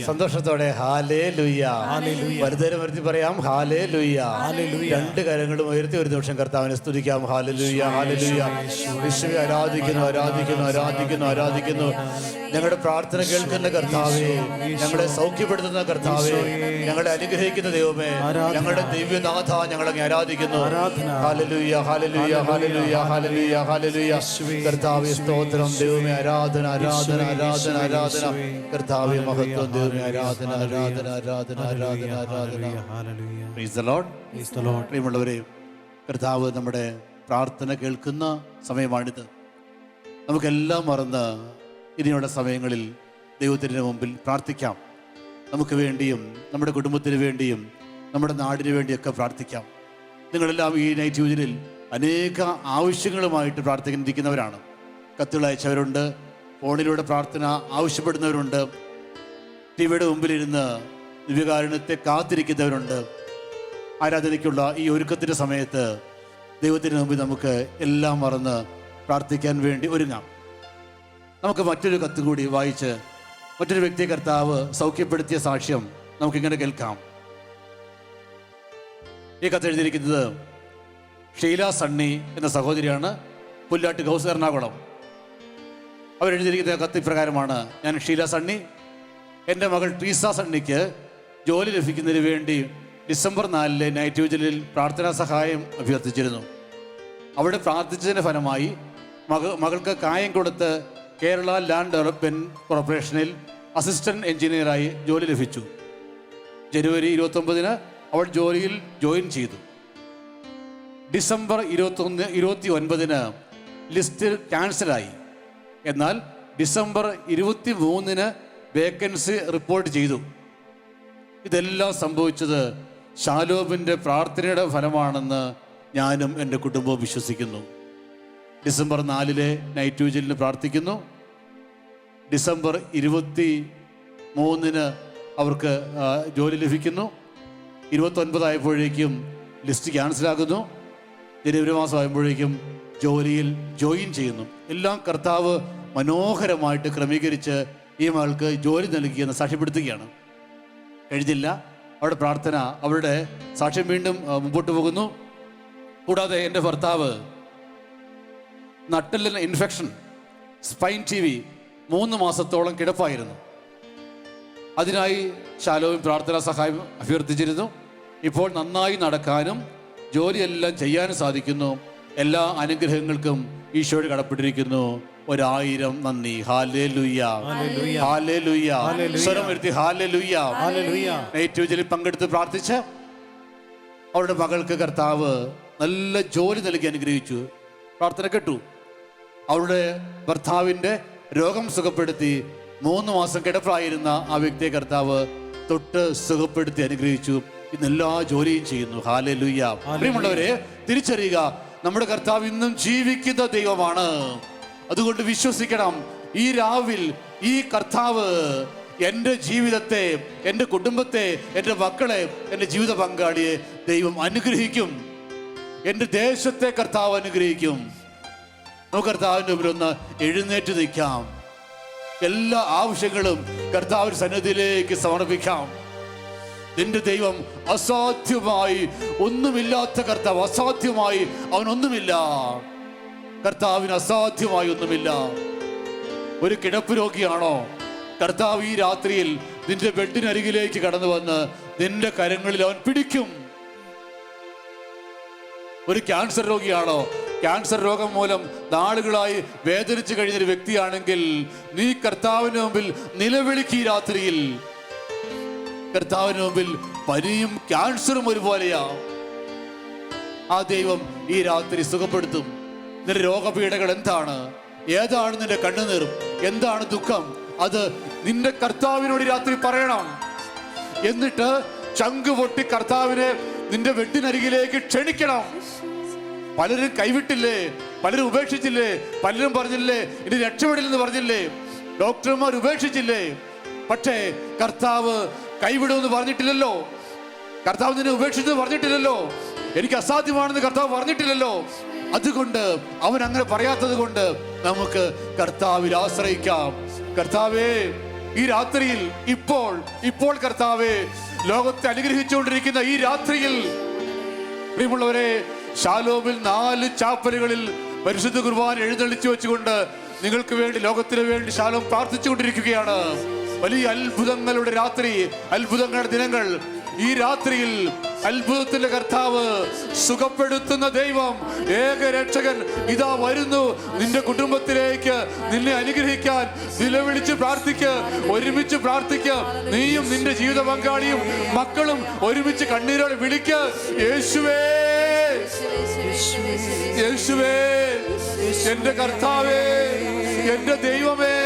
സന്തോഷത്തോടെ ഹാലേലൂയ. വലുതേരം വരുത്തി പറയാം ഹാലേലൂയ. രണ്ട് കരങ്ങളും ഉയർത്തി ഒരു നിമിഷം കർത്താവിനെ സ്തുതിക്കാം. Hallelujah, hallelujah. യേശുവേ ആരാധിക്കുന്നു, ആരാധിക്കുന്നു, ആരാധിക്കുന്നു, ആരാധിക്കുന്നു. ഞങ്ങളുടെ പ്രാർത്ഥന കേൾക്കുന്ന കർത്താവേ, ഞങ്ങളെ സൗഖ്യപ്പെടുത്തുന്ന കർത്താവേ, ഞങ്ങളെ അനുഗ്രഹിക്കുന്ന ദൈവമേ, ഞങ്ങളുടെ ദിവ്യനാഥ, ഞങ്ങളെ ആരാധിക്കുന്നു. ഹല്ലേലൂയ, ഹല്ലേലൂയ, ഹല്ലേലൂയ, ഹല്ലേലൂയ, ഹല്ലേലൂയ. കർത്താവേ സ്തോത്രം, ദൈവമേ ആരാധന, ആരാധന, ആരാധന, ആരാധന. കർത്താവേ മഹത്വം, ദൈവമേ ആരാധന, ആരാധന, ആരാധന, ആരാധന, ആരാധന. Price the Lord. പ്രിയമുള്ളവരെ, കർത്താവ് നമ്മുടെ പ്രാർത്ഥന കേൾക്കുന്ന സമയമാണിത്. നമുക്കെല്ലാം മറന്ന് ഇനിയുള്ള സമയങ്ങളിൽ ദൈവത്തിൻ്റെ മുമ്പിൽ പ്രാർത്ഥിക്കാം. നമുക്ക് വേണ്ടിയും നമ്മുടെ കുടുംബത്തിന് വേണ്ടിയും നമ്മുടെ നാടിന് വേണ്ടിയൊക്കെ പ്രാർത്ഥിക്കാം. നിങ്ങളെല്ലാം ഈ നൈറ്റ് യൂണിയനിൽ അനേക ആവശ്യങ്ങളുമായിട്ട് പ്രാർത്ഥിക്കുന്നവരാണ്. കത്തുകൾ അയച്ചവരുണ്ട്, ഫോണിലൂടെ പ്രാർത്ഥന ആവശ്യപ്പെടുന്നവരുണ്ട്, ടി വിയുടെ മുമ്പിലിരുന്ന് ദിവ്യകാരുണ്യത്തെ കാത്തിരിക്കുന്നവരുണ്ട്. ആരാധനയ്ക്കുള്ള ഈ ഒരുക്കത്തിൻ്റെ സമയത്ത് ദൈവത്തിന് മുമ്പിൽ നമുക്ക് എല്ലാം മറന്ന് പ്രാർത്ഥിക്കാൻ വേണ്ടി ഒരുങ്ങാം. നമുക്ക് മറ്റൊരു കത്ത് കൂടി വായിച്ച് മറ്റൊരു വ്യക്തിയെ കർത്താവ് സൗഖ്യപ്പെടുത്തിയ സാക്ഷ്യം നമുക്കിങ്ങനെ കേൾക്കാം. ഈ കത്ത് എഴുതിയിരിക്കുന്നത് ഷീല സണ്ണി എന്ന സഹോദരിയാണ്, പുല്ലാട്ട് ഹൗസ്, എറണാകുളം. അവരെഴുതിയിരിക്കുന്ന കത്ത് ഇപ്രകാരമാണ്: ഞാൻ ഷീല സണ്ണി, എൻ്റെ മകൾ ട്രീസ സണ്ണിക്ക് ജോലി ലഭിക്കുന്നതിന് വേണ്ടി ഡിസംബർ 4 നൈറ്റ് യൂണിയനിൽ പ്രാർത്ഥനാ സഹായം അഭ്യർത്ഥിച്ചിരുന്നു. അവിടെ പ്രാർത്ഥിച്ചതിൻ്റെ ഫലമായി മകൾക്ക് കായംകുളത്ത് കേരള ലാൻഡ് ഡെവലപ്മെൻറ്റ് കോർപ്പറേഷനിൽ അസിസ്റ്റൻറ്റ് എഞ്ചിനീയറായി ജോലി ലഭിച്ചു. ജനുവരി 29 അവൾ ജോലിയിൽ ജോയിൻ ചെയ്തു. ഡിസംബർ 29 ലിസ്റ്റ് ക്യാൻസലായി. എന്നാൽ ഡിസംബർ 23 വേക്കൻസി റിപ്പോർട്ട് ചെയ്തു. ഇതെല്ലാം സംഭവിച്ചത് ഷാലോബിൻ്റെ പ്രാർത്ഥനയുടെ ഫലമാണെന്ന് ഞാനും എൻ്റെ കുടുംബവും വിശ്വസിക്കുന്നു. ഡിസംബർ 4 നൈറ്റ് യൂണിയനിൽ പ്രാർത്ഥിക്കുന്നു. ഡിസംബർ 23 അവർക്ക് ജോലി ലഭിക്കുന്നു. 29 ആയപ്പോഴേക്കും ലിസ്റ്റ് ക്യാൻസലാകുന്നു. ജനുവരി മാസം ആയപ്പോഴേക്കും ജോലിയിൽ ജോയിൻ ചെയ്യുന്നു. എല്ലാം കർത്താവ് മനോഹരമായിട്ട് ക്രമീകരിച്ച് ഈ മകൾക്ക് ജോലി നൽകിയെന്ന് സാക്ഷ്യപ്പെടുത്തുകയാണ്. കഴിഞ്ഞില്ല അവരുടെ പ്രാർത്ഥന, അവരുടെ സാക്ഷ്യം വീണ്ടും മുമ്പോട്ട് പോകുന്നു. കൂടാതെ എൻ്റെ ഭർത്താവ് നട്ടെല്ലിന് ഇൻഫെക്ഷൻ, സ്പൈൻ TV 3 മാസത്തോളം കിടപ്പായിരുന്നു. അതിനായി ശാലോം പ്രാർത്ഥനാ സഹായം അഭ്യർത്ഥിച്ചിരുന്നു. ഇപ്പോൾ നന്നായി നടക്കാനും ജോലിയെല്ലാം ചെയ്യാനും സാധിക്കുന്നു. എല്ലാ അനുഗ്രഹങ്ങൾക്കും ഈശോയോട് കടപ്പെട്ടിരിക്കുന്നു. 1000 നന്ദി. Hallelujah, hallelujah. സ്വരം ഉയർത്തി ഹല്ലേലൂയ. നൈറ്റ് യൂണിയനിൽ പങ്കെടുത്ത് പ്രാർത്ഥിച്ച് അവരുടെ മകൾക്ക് കർത്താവ് നല്ല ജോലി നൽകി അനുഗ്രഹിച്ചു. പ്രാർത്ഥന കേട്ടു. അവരുടെ ഭർത്താവിൻ്റെ രോഗം സുഖപ്പെടുത്തി. 3 മാസം കിടപ്പായിരുന്ന ആ വ്യക്തിയെ കർത്താവ് തൊട്ട് സുഖപ്പെടുത്തി അനുഗ്രഹിച്ചു. ഇന്ന് എല്ലാ ജോലിയും ചെയ്യുന്നു. ഹല്ലേലൂയ. പ്രിയമുള്ളവരെ, തിരിച്ചറിയുക, നമ്മുടെ കർത്താവ് ഇന്നും ജീവിക്കുന്ന ദൈവമാണ്. അതുകൊണ്ട് വിശ്വസിക്കണം. ഈ രാവിൽ ഈ കർത്താവ് എൻ്റെ ജീവിതത്തെ, എൻ്റെ കുടുംബത്തെ, എൻ്റെ മക്കളെ, എൻ്റെ ജീവിത പങ്കാളിയെ ദൈവം അനുഗ്രഹിക്കും. എൻ്റെ ദേശത്തെ കർത്താവ് അനുഗ്രഹിക്കും. നമുക്ക് കർത്താവിൻ്റെ മുമ്പിൽ ഒന്ന് എഴുന്നേറ്റ് നിൽക്കാം. എല്ലാ ആവശ്യങ്ങളും കർത്താവിന്റെ സന്നിധിയിലേക്ക് സമർപ്പിക്കാം. നിന്റെ ദൈവം അസാധ്യമായി ഒന്നുമില്ലാത്ത കർത്താവ്. അസാധ്യമായി അവനൊന്നുമില്ല. കർത്താവിന് അസാധ്യമായി ഒന്നുമില്ല. ഒരു കിടപ്പ് രോഗിയാണോ? കർത്താവ് ഈ രാത്രിയിൽ നിന്റെ ബെഡിനരികിലേക്ക് കടന്നു വന്ന് നിന്റെ കരങ്ങളിൽ അവൻ പിടിക്കും. ഒരു ക്യാൻസർ രോഗിയാണോ? ക്യാൻസർ രോഗം മൂലം നാളുകളായി വേദനിച്ചു കഴിഞ്ഞൊരു വ്യക്തിയാണെങ്കിൽ നീ കർത്താവിന് മുമ്പിൽ നിലവിളിക്ക്. ഈ രാത്രിയിൽ കർത്താവിന് മുമ്പിൽ പനിയും ക്യാൻസറും ഒരുപോലെയാ. ആ ദൈവം ഈ രാത്രി സുഖപ്പെടുത്തും. നിന്റെ രോഗപീഠകൾ എന്താണ്? ഏതാണ് നിന്റെ കണ്ണുനീർ? എന്താണ് ദുഃഖം? അത് നിന്റെ കർത്താവിനോട് രാത്രി പറയണം. എന്നിട്ട് ചങ്ക് പൊട്ടി കർത്താവിനെ നിന്റെ വെട്ടിനരികിലേക്ക് ക്ഷണിക്കണം. പലരും കൈവിട്ടില്ലേ, പലരും ഉപേക്ഷിച്ചില്ലേ, പലരും പറഞ്ഞില്ലേ ഇനി രക്ഷപ്പെടില്ലെന്ന് പറഞ്ഞില്ലേ, ഡോക്ടർമാർ ഉപേക്ഷിച്ചില്ലേ. പക്ഷേ കർത്താവ് കൈവിടുമെന്ന് പറഞ്ഞിട്ടില്ലല്ലോ. കർത്താവ് നിന്നെ ഉപേക്ഷിച്ചെന്ന് പറഞ്ഞിട്ടില്ലല്ലോ. എനിക്ക് അസാധ്യമാണെന്ന് കർത്താവ് പറഞ്ഞിട്ടില്ലല്ലോ. അതുകൊണ്ട് അവൻ അങ്ങനെ പറയാത്തത് കൊണ്ട് നമുക്ക് കർത്താവിൽ ആശ്രയിക്കാം. കർത്താവേ, ഈ രാത്രിയിൽ ഇപ്പോൾ കർത്താവേ, ലോകത്തെ അനുഗ്രഹിച്ചുകൊണ്ടിരിക്കുന്ന ഈ രാത്രിയിൽ പ്രിയമുള്ളവരെ, ശാലോമിൽ 4 ചാപ്പലുകളിൽ പരിശുദ്ധ കുർബാന എഴുന്നള്ളിച്ചു വെച്ചുകൊണ്ട് നിങ്ങൾക്ക് വേണ്ടി, ലോകത്തിന് വേണ്ടി ശാലോം പ്രാർത്ഥിച്ചുകൊണ്ടിരിക്കുകയാണ്. വലിയ അത്ഭുതങ്ങളുടെ രാത്രി, അത്ഭുതങ്ങളുടെ ദിനങ്ങൾ. ഈ രാത്രിയിൽ അത്ഭുതത്തിന്റെ കർത്താവ്, സുഖപ്പെടുത്തുന്ന ദൈവം, ഏക രക്ഷകൻ ഇതാ വരുന്നു നിന്റെ കുടുംബത്തിലേക്ക്. നിന്നെ അനുഗ്രഹിക്കാൻ നിലവിളിച്ച് പ്രാർത്ഥിക്ക്, ഒരുമിച്ച് പ്രാർത്ഥിക്ക്. നീയും നിന്റെ ജീവിത പങ്കാളിയും മക്കളും ഒരുമിച്ച് കണ്ണീരോടെ വിളിക്ക്, യേശുവേ, യേശുവേ, എന്റെ കർത്താവേ, എന്റെ ദൈവമേ,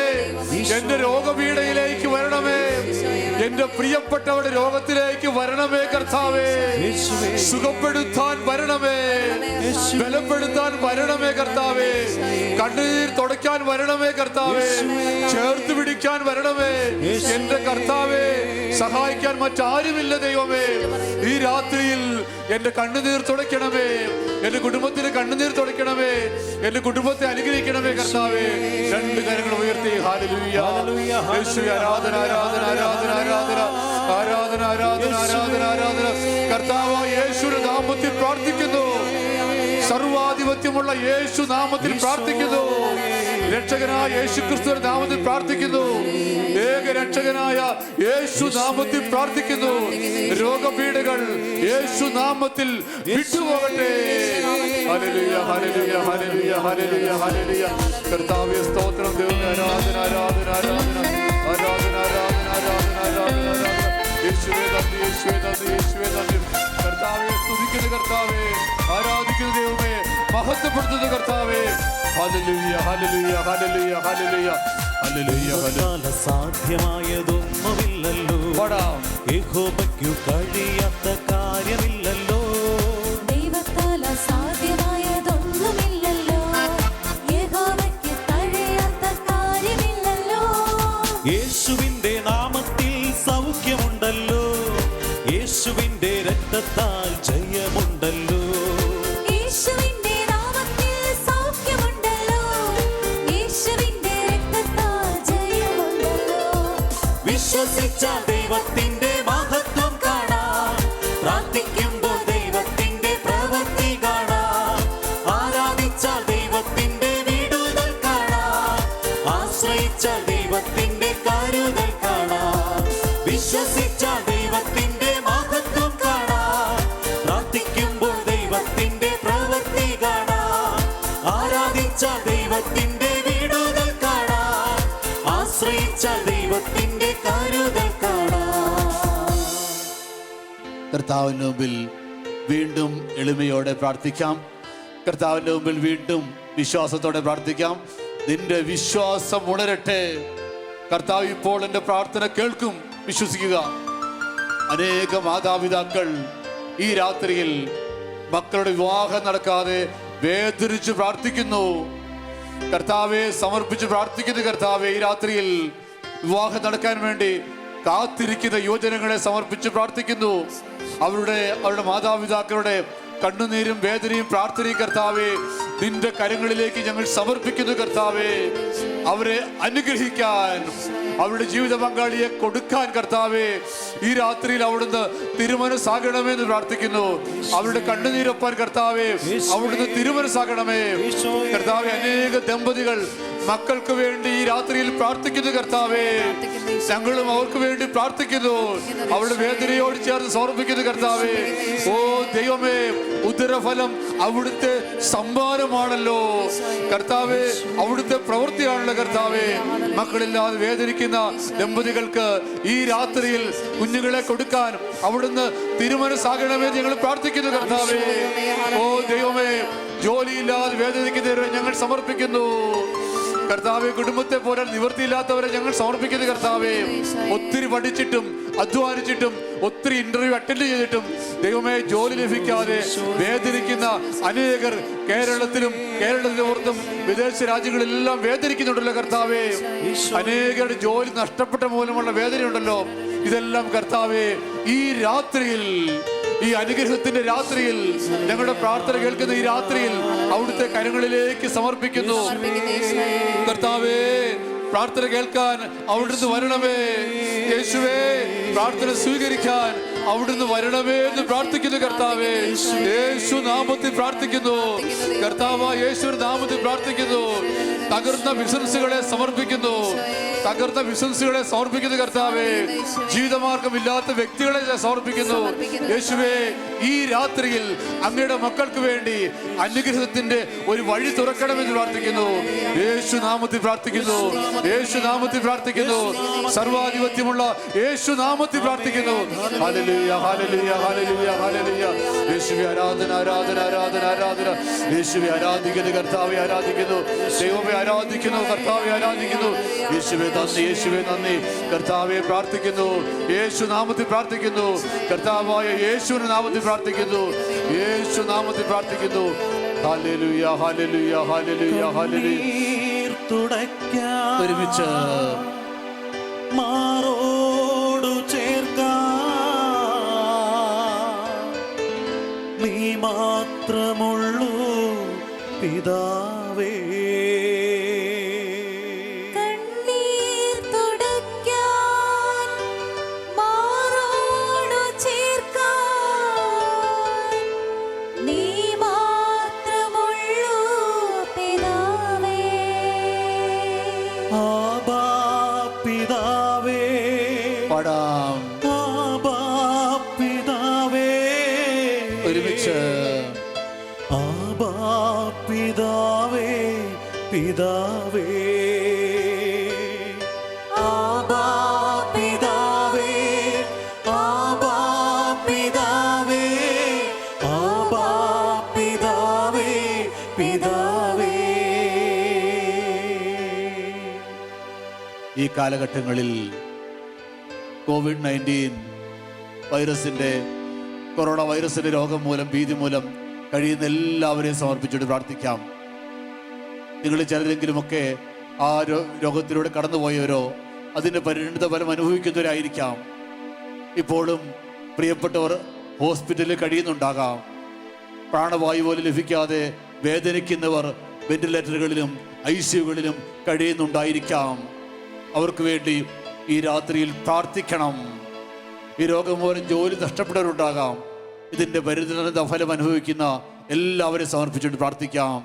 എന്റെ രോഗപീഠയിലേക്ക് വരണമേ, എന്റെ പ്രിയപ്പെട്ടവരുടെ രോഗത്തിലേക്ക് വരണമേ കർത്താവേ, സുഖപ്പെടുത്താൻ വരണമേ, ബലപ്പെടുത്താൻ വരണമേ കർത്താവേ, കണ്ണുനീർ തുടയ്ക്കാൻ വരണമേ കർത്താവേ, ചേർത്ത് പിടിക്കാൻ വരണമേ എന്റെ കർത്താവേ. സഹായിക്കാൻ മറ്റാരുമില്ല ദൈവമേ. ഈ രാത്രിയിൽ എന്റെ കണ്ണുനീർ തുടയ്ക്കണമേ, എന്റെ കുടുംബത്തിന് കണ്ണുനീർ തുടയ്ക്കണമേ, എന്റെ കുടുംബത്തെ അനുഗ്രഹിക്കണമേ കർത്താവേ. 2 കരങ്ങൾ ഉയർത്തി ഹല്ലേലൂയ, യേശുവേ, ആരാധന, ആരാധന, ആരാധന, ആരാധന, ആരാധന, ആരാധന, ആരാധന, ആരാധന. കർത്താവ് യേശുവിന്റെ നാമത്തിൽ പ്രാർത്ഥിക്കുന്നു, സർവാധിപത്യമുള്ള യേശു നാമത്തിൽ പ്രാർത്ഥിക്കുന്നു, രക്ഷകനായ യേശു ക്രിസ്തുവിന്റെ നാമത്തിൽ പ്രാർത്ഥിക്കുന്നു, ഏക രക്ഷകനായ യേശു നാമത്തിൽ പ്രാർത്ഥിക്കുന്നു. രോഗപീഠകൾ യേശു നാമത്തിൽ വിട്ടുപോകട്ടെ. ഹല്ലേലൂയ, ഹല്ലേലൂയ, ഹല്ലേലൂയ, ഹല്ലേലൂയ, ഹല്ലേലൂയ. കർത്താവേ സ്തോത്രം, ദൈവമേ, ആരാധന, ആരാധന, ആരാധന, ആരാധന, ആരാധന, ആരാധന, ആരാധന. യേശുവേ നന്ദി, യേശുവേ നന്ദി, യേശുവേ നന്ദി. കർത്താവേ സ്തുതിക്കുന്നു, കർത്താവേ ആരാധിക്കുന്നു, ദൈവമേ മഹത്വപ്പെടുത്തുന്നു കർത്താവേ. ഹല്ലേലൂയ, ഹല്ലേലൂയ, ഹല്ലേലൂയ, ഹല്ലേലൂയ, ഹല്ലേലൂയ, ഹല്ലേലൂയ. സാധ്യമായതൊന്നുമില്ലല്ലോ, യഹോവയ്ക്കു കഴിയാത്ത കാര്യമില്ലല്ലോ. ദൈവത്താൽ അസാധ്യമായതൊന്നുമില്ലല്ലോ, യഹോവയ്ക്ക് കഴിയാത്ത കാര്യമില്ലല്ലോ. യേശുവിന്റെ നാമത്തിൽ സൗഖ്യമുണ്ടല്ലോ, യേശുവിന്റെ രക്തത്താൽ ജയമുണ്ടല്ലോ. യേശുവിന്റെ നാമത്തിൽ സൗഖ്യമുണ്ടല്ലോ, യേശുവിന്റെ രക്തത്താൽ ജയമുണ്ടല്ലോ. വിശ്വസിച്ച ദൈവത്തിന്റെ മഹത്വം കാണാം, പ്രാർത്ഥിക്കുമ്പോൾ ദൈവത്തിന്റെ പ്രവൃത്തി കാണാം, ആരാധിച്ച ദൈവത്തിന്റെ വിടുതൽ കാണാം, ആശ്രയിച്ച ദൈവത്തിന്റെ കരുതൽ കാണാം. വിശ്വസിച്ച ദൈവത്തിന്റെ മഹത്വം കാണാം, പ്രാർത്ഥിക്കുമ്പോൾ ദൈവത്തിന്റെ പ്രവൃത്തി കാണാം, ആരാധിച്ച ദൈവത്തിന്റെ വിടുതൽ കാണാം, ആശ്രയിച്ച ദൈവത്തിന്റെ കരുതൽ കാണാം. കർത്താവിന് മുമ്പിൽ വീണ്ടും എളിമയോടെ പ്രാർത്ഥിക്കാം. കർത്താവിന്റെ മുമ്പിൽ വീണ്ടും വിശ്വാസത്തോടെ പ്രാർത്ഥിക്കാം. നിന്റെ വിശ്വാസം ഉണരട്ടെ. കർത്താവ് ഇപ്പോൾ എൻ്റെ പ്രാർത്ഥന കേൾക്കും, വിശ്വസിക്കുക. അനേക മാതാപിതാക്കൾ ഈ രാത്രിയിൽ മക്കളുടെ വിവാഹം നടക്കാതെ വേദനിച്ച് പ്രാർത്ഥിക്കുന്നു. കർത്താവെ സമർപ്പിച്ച് പ്രാർത്ഥിക്കുന്നു. കർത്താവെ ഈ രാത്രിയിൽ വിവാഹം നടക്കാൻ വേണ്ടി കാത്തിരിക്കുന്ന യുവജനങ്ങളെ സമർപ്പിച്ച് പ്രാർത്ഥിക്കുന്നു. അവരുടെ മാതാപിതാക്കളുടെ കണ്ണുനീരും വേദനയും പ്രാർത്ഥനയും കർത്താവെ നിന്റെ കരങ്ങളിലേക്ക് ഞങ്ങൾ സമർപ്പിക്കുന്നു. കർത്താവെ അവരെ അനുഗ്രഹിക്കാൻ, അവരുടെ ജീവിത പങ്കാളിയെ കൊടുക്കാൻ കർത്താവെ ഈ രാത്രിയിൽ അവിടുന്ന് തിരുമനസ്സാകണമെന്ന് പ്രാർത്ഥിക്കുന്നു. അവരുടെ കണ്ണുനീരൊപ്പാൻ കർത്താവെ അവിടുന്ന് തിരുമനസ്സാകണമേ. കർത്താവെ അനേക ദമ്പതികൾ മക്കൾക്ക് വേണ്ടി ഈ രാത്രിയിൽ പ്രാർത്ഥിക്കുന്നു. കർത്താവെ ഞങ്ങളും അവർക്ക് വേണ്ടി പ്രാർത്ഥിക്കുന്നു. അവരുടെ വേദനയോട് ചേർന്ന് സമർപ്പിക്കുന്നു. കർത്താവെ ഓ ദൈവമേ, ഉദരഫലം അവിടുത്തെ സമ്മാനമാണല്ലോ കർത്താവെ, അവിടുത്തെ പ്രവൃത്തിയാണല്ലോ കർത്താവെ. മക്കളില്ലാതെ വേദനിക്കുന്ന ദമ്പതികൾക്ക് ഈ രാത്രിയിൽ കുഞ്ഞുങ്ങളെ കൊടുക്കാൻ അവിടുന്ന് തിരുമനസ്സാകണമെന്ന് ഞങ്ങൾ പ്രാർത്ഥിക്കുന്നു. കർത്താവെ ഓ ദൈവമേ, ജോലിയില്ലാതെ വേദനിക്കുന്നവരെ ഞങ്ങൾ സമർപ്പിക്കുന്നു. കർത്താവെ കുടുംബത്തെ പോലെ നിവൃത്തിയില്ലാത്തവരെ ഞങ്ങൾ സമർപ്പിക്കുന്നു. കർത്താവെ ഒത്തിരി പഠിച്ചിട്ടും അധ്വാനിച്ചിട്ടും ഒത്തിരി ഇന്റർവ്യൂ അറ്റൻഡ് ചെയ്തിട്ടും ദൈവമേ ജോലി ലഭിക്കാതെ വേദനിക്കുന്ന അനേകർ കേരളത്തിലും പുറത്തും വിദേശ രാജ്യങ്ങളിലെല്ലാം വേദനിക്കുന്നുണ്ടല്ലോ കർത്താവെ. അനേകരുടെ ജോലി നഷ്ടപ്പെട്ട മൂലമുള്ള വേദനയുണ്ടല്ലോ. ഇതെല്ലാം കർത്താവെ ഈ രാത്രിയിൽ, ഈ അനുഗ്രഹത്തിന്റെ രാത്രിയിൽ, ഞങ്ങളുടെ പ്രാർത്ഥന കേൾക്കുന്ന ഈ രാത്രിയിൽ അവിടുത്തെ കരങ്ങളിലേക്ക് സമർപ്പിക്കുന്നു. കർത്താവേ പ്രാർത്ഥന കേൾക്കാൻ അവിടുന്ന് വരണമേ. യേശുവേ, പ്രാർത്ഥന സ്വീകരിക്കാൻ അവിടുന്ന് വരണമേ എന്ന് പ്രാർത്ഥിക്കുന്നു കർത്താവേ. യേശു നാമത്തിൽ പ്രാർത്ഥിക്കുന്നു കർത്താവ്. യേശുവിന്റെ നാമത്തിൽ പ്രാർത്ഥിക്കുന്നു. തകർന്ന ബിസിനസ്സുകളെ സമർപ്പിക്കുന്നു. തകർന്ന ബിസിനസ്സുകളെ സമർപ്പിക്കുന്നു കർത്താവേ. ജീവിതമാർഗമില്ലാത്ത വ്യക്തികളെ സമർപ്പിക്കുന്നു യേശുവേ. ഈ രാത്രിയിൽ അങ്ങയുടെ മക്കൾക്ക് വേണ്ടി അനുഗ്രഹത്തിന്റെ ഒരു വഴി തുറക്കണമെന്ന് പ്രാർത്ഥിക്കുന്നു. യേശു നാമത്തിൽ പ്രാർത്ഥിക്കുന്നു. യേശു നാമത്തിൽ പ്രാർത്ഥിക്കുന്നു. സർവാധിപത്യമുള്ള യേശു നാമത്തിൽ പ്രാർത്ഥിക്കുന്നു. ഹല്ലേലൂയ, ഹല്ലേലൂയ, ഹല്ലേലൂയ, ഹല്ലേലൂയ. യേശുവേ, ആരാധന, ആരാധന, ആരാധന, ആരാധന. യേശുവേ ആരാധിക്കുന്നു കർത്താവെ, ആരാധിക്കുന്നു. ദൈവമേ ആരാധിക്കുന്നു, കർത്താവെ ആരാധിക്കുന്നു. യേശുവേ നന്ദി, യേശുവേ നന്ദി. കർത്താവെ പ്രാർത്ഥിക്കുന്നു. യേശു നാമത്തിൽ പ്രാർത്ഥിക്കുന്നു. കർത്താവായ യേശുവിന്റെ നാമത്തിൽ പ്രാർത്ഥിക്കുന്നു. യേശു നാമത്തിൽ പ്രാർത്ഥിക്കുന്നു. ഹല്ലേലൂയ, ഹല്ലേലൂയ, ഹല്ലേലൂയ, ഹല്ലേലൂയ. ഒരുമിച്ച് മാറോടു ചേർക്കാൻ നീ മാത്രമുള്ളൂ പിതാവേ. കണ്ണീർ തുടയ്ക്കാൻ മാറോടു ചേർക്കാൻ നീ മാത്രമുള്ളൂ പിതാവേ. ആബാ പിതാവേ, പാടാം ആബാ പിതാവേ. ഒരുമിച്ച്. ആബാ പിതാവേ, പിതാവേ. ആബാ പിതാവേ, ആബാ പിതാവേ, ആബാ പിതാവേ, പിതാവേ. ഈ കാലഘട്ടങ്ങളിൽ COVID-19 കൊറോണ വൈറസിന്റെ രോഗം മൂലം, ഭീതി മൂലം കഴിയുന്ന എല്ലാവരെയും സമർപ്പിച്ചിട്ട് പ്രാർത്ഥിക്കാം. നിങ്ങൾ ചിലരെങ്കിലുമൊക്കെ ആ രോഗത്തിലൂടെ കടന്നുപോയവരോ അതിൻ്റെ പരിണിത ഫലം അനുഭവിക്കുന്നവരായിരിക്കാം. ഇപ്പോഴും പ്രിയപ്പെട്ടവർ ഹോസ്പിറ്റലിൽ കഴിയുന്നുണ്ടാകാം. പ്രാണവായു പോലും ലഭിക്കാതെ വേദനിക്കുന്നവർ വെന്റിലേറ്ററുകളിലും ICUകളിലും കഴിയുന്നുണ്ടായിരിക്കാം. അവർക്ക് വേണ്ടി ഈ രാത്രിയിൽ പ്രാർത്ഥിക്കണം. ഈ രോഗം മൂലം ജോലി നഷ്ടപ്പെട്ടവരുണ്ടാകാം. ഇതിൻ്റെ പരിണിത ഫലം അനുഭവിക്കുന്ന എല്ലാവരെയും സമർപ്പിച്ചിട്ട് പ്രാർത്ഥിക്കാം.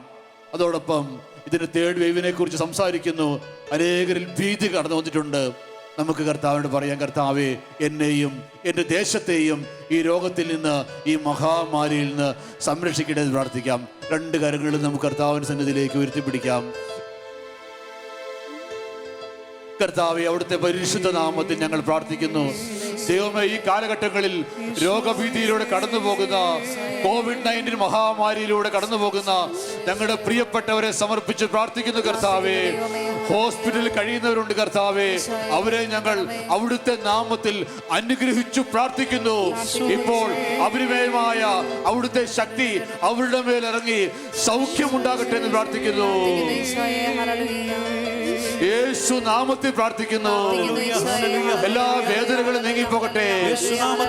അതോടൊപ്പം ഇതിൻ്റെ തേർഡ് വേവിനെ കുറിച്ച് സംസാരിക്കുന്നു. അനേകരിൽ ഭീതി കടന്നു വന്നിട്ടുണ്ട്. നമുക്ക് കർത്താവിനോട് പറയാം, കർത്താവേ, എന്നെയും എൻ്റെ ദേശത്തെയും ഈ രോഗത്തിൽ നിന്ന്, ഈ മഹാമാരിയിൽ നിന്ന് സംരക്ഷിക്കണമെന്ന് പ്രാർത്ഥിക്കാം. രണ്ട് കരങ്ങളും നമുക്ക് കർത്താവിൻ്റെ സന്നിധിയിലേക്ക് ഉയർത്തിപ്പിടിക്കാം. കർത്താവേ, അവിടുത്തെ പരിശുദ്ധ നാമത്തിൽ ഞങ്ങൾ പ്രാർത്ഥിക്കുന്നു. ദൈവമേ, ഈ കാലഘട്ടങ്ങളിൽ രോഗഭീതിയിലൂടെ കടന്നു പോകുന്ന, COVID-19 മഹാമാരിയിലൂടെ കടന്നു പോകുന്ന ഞങ്ങളുടെ പ്രിയപ്പെട്ടവരെ സമർപ്പിച്ച് പ്രാർത്ഥിക്കുന്നു കർത്താവേ. ഹോസ്പിറ്റലിൽ കഴിയുന്നവരുണ്ട് കർത്താവേ, അവരെ ഞങ്ങൾ അവിടുത്തെ നാമത്തിൽ അനുഗ്രഹിച്ചു പ്രാർത്ഥിക്കുന്നു. ഇപ്പോൾ അപരിമേയമായ അവിടുത്തെ ശക്തി അവരുടെ മേലിറങ്ങി സൗഖ്യമുണ്ടാകട്ടെ എന്ന് പ്രാർത്ഥിക്കുന്നു. യേശു നാമത്തിൽ പ്രാർത്ഥിക്കുന്നു. എല്ലാ വേദനകളും നീങ്ങിപ്പോകട്ടെ,